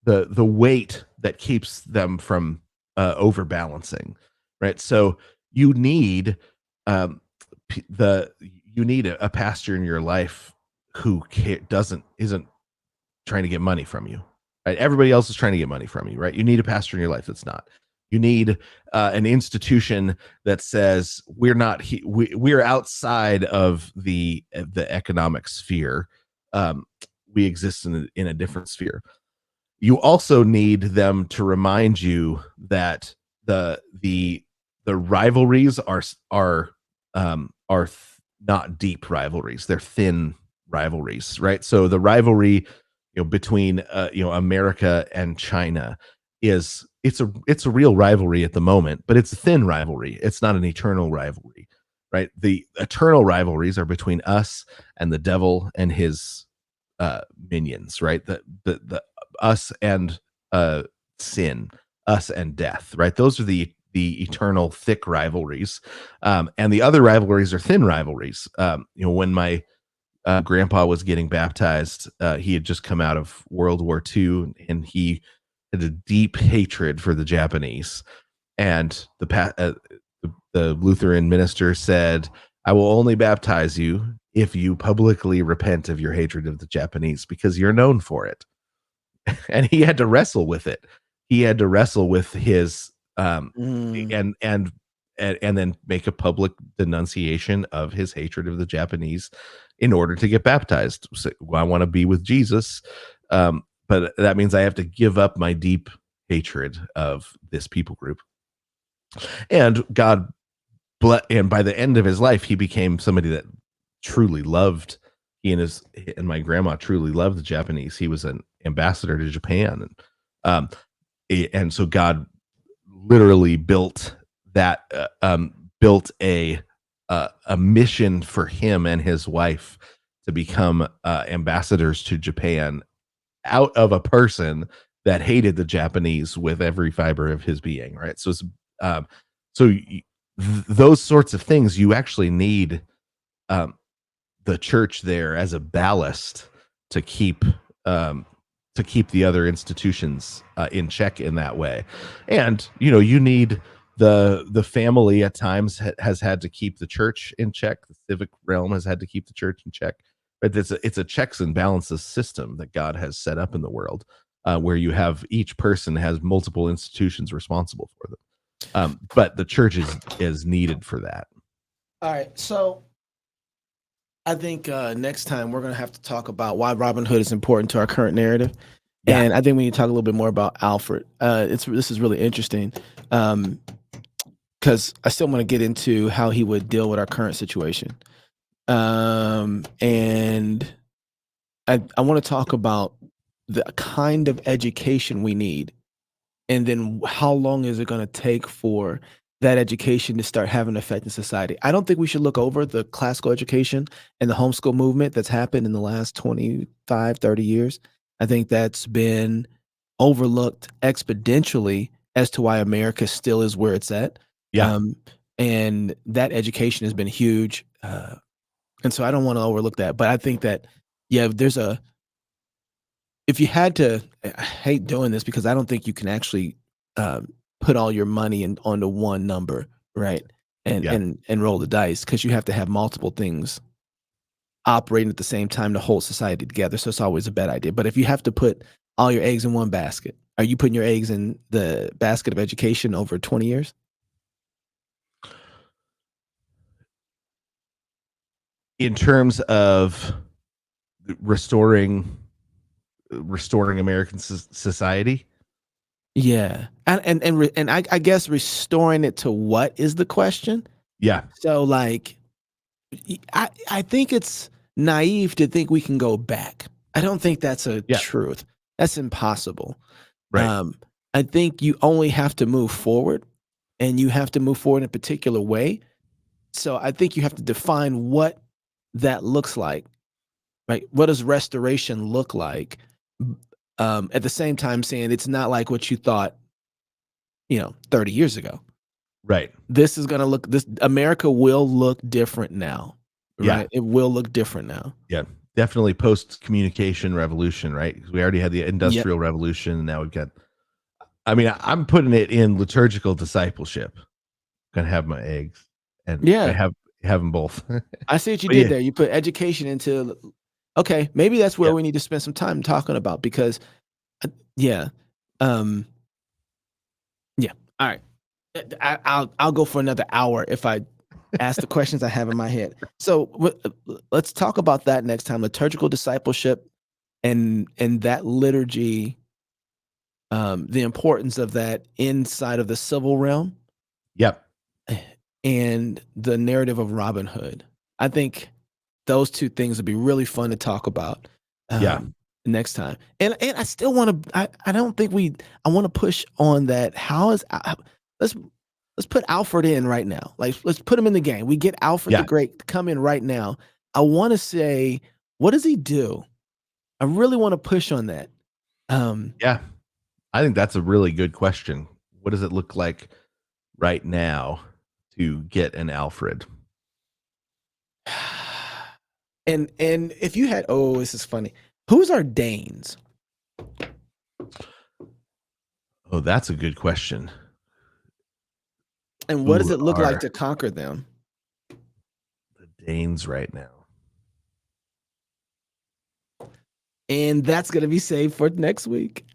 the weight that keeps them from overbalancing, right? So you need a pastor in your life who isn't trying to get money from you, right? Everybody else is trying to get money from you, right? You need a pastor in your life that's not. You need an institution that says we're outside of the economic sphere. We exist in a different sphere. You also need them to remind you that the rivalries are not deep rivalries; they're thin rivalries, right? So the rivalry, between America and China it's a real rivalry at the moment, but it's a thin rivalry. It's not an eternal rivalry, right? The eternal rivalries are between us and the devil and his minions, right? The us and sin, us and death, right? Those are the eternal thick rivalries, and the other rivalries are thin rivalries. When my grandpa was getting baptized, he had just come out of World War II, and he had a deep hatred for the Japanese. And the Lutheran minister said, "I will only baptize you if you publicly repent of your hatred of the Japanese, because you're known for it." And he had to wrestle with it. He had to wrestle with his and then make a public denunciation of his hatred of the Japanese in order to get baptized. So, well, I want to be with Jesus, but that means I have to give up my deep hatred of this people group. And and by the end of his life, he became somebody that truly loved. and my grandma truly loved the Japanese. He was an ambassador to Japan, um, and so God literally built a mission for him and his wife to become ambassadors to Japan out of a person that hated the Japanese with every fiber of his being, right? So um, so those sorts of things you actually need um, the church there as a ballast to keep um, the other institutions in check in that way. And you need the family at times has had to keep the church in check. The civic realm has had to keep the church in check. But it's a checks and balances system that God has set up in the world, where you have each person has multiple institutions responsible for them. But the church is needed for that. All right, so I think next time we're going to have to talk about why Robin Hood is important to our current narrative, Yeah. and I think we need to talk a little bit more about Alfred. This is really interesting because I still want to get into how he would deal with our current situation, and I want to talk about the kind of education we need, and then how long is it going to take for that education to start having an effect in society. I don't think we should look over the classical education and the homeschool movement that's happened in the last 25, 30 years. I think that's been overlooked exponentially as to why America still is where it's at. Yeah. And that education has been huge. And so I don't want to overlook that. But I think that, yeah, if you had to, I hate doing this because I don't think you can actually put all your money onto one number, right? And Yeah. and roll the dice because you have to have multiple things operating at the same time to hold society together. So it's always a bad idea. But if you have to put all your eggs in one basket, are you putting your eggs in the basket of education over 20 years? In terms of restoring American society. Yeah, and I guess restoring it to what is the question? Yeah. So like I think it's naive to think we can go back. I don't think that's a Yeah. truth. That's impossible. Right. Um, I think you only have to move forward, and you have to move forward in a particular way. So I think you have to define what that looks like, right? What does restoration look like? At the same time, saying it's not like what you thought, 30 years ago. Right. This is gonna look this America will look different now, Yeah. right? It will look different now. Yeah. Definitely post communication revolution, right? Because we already had the Yep. industrial revolution, and now we've got. I mean, I'm putting it in liturgical discipleship. Gonna have my eggs, and I Yeah. have them both. I see what you But did yeah, there. You put education into okay, maybe that's where yeah, we need to spend some time talking about because yeah. Um, yeah. All right. I'll go for another hour if I ask the questions I have in my head. So let's talk about that next time. Liturgical discipleship and that liturgy, the importance of that inside of the civil realm yep, and the narrative of Robin Hood. I think those two things would be really fun to talk about yeah, next time. And I still want to. I don't think we. I want to push on that. How is let's let's put Alfred in right now. Like let's put him in the game. We get Alfred the yeah, Great to come in right now. I want to say, what does he do? I really want to push on that. Um, yeah. I think that's a really good question. What does it look like right now to get an Alfred? and if you had, oh, this is funny. Who's our Danes? Oh, that's a good question. And what does Who it look like are to conquer them? the Danes right now? And that's going to be saved for next week.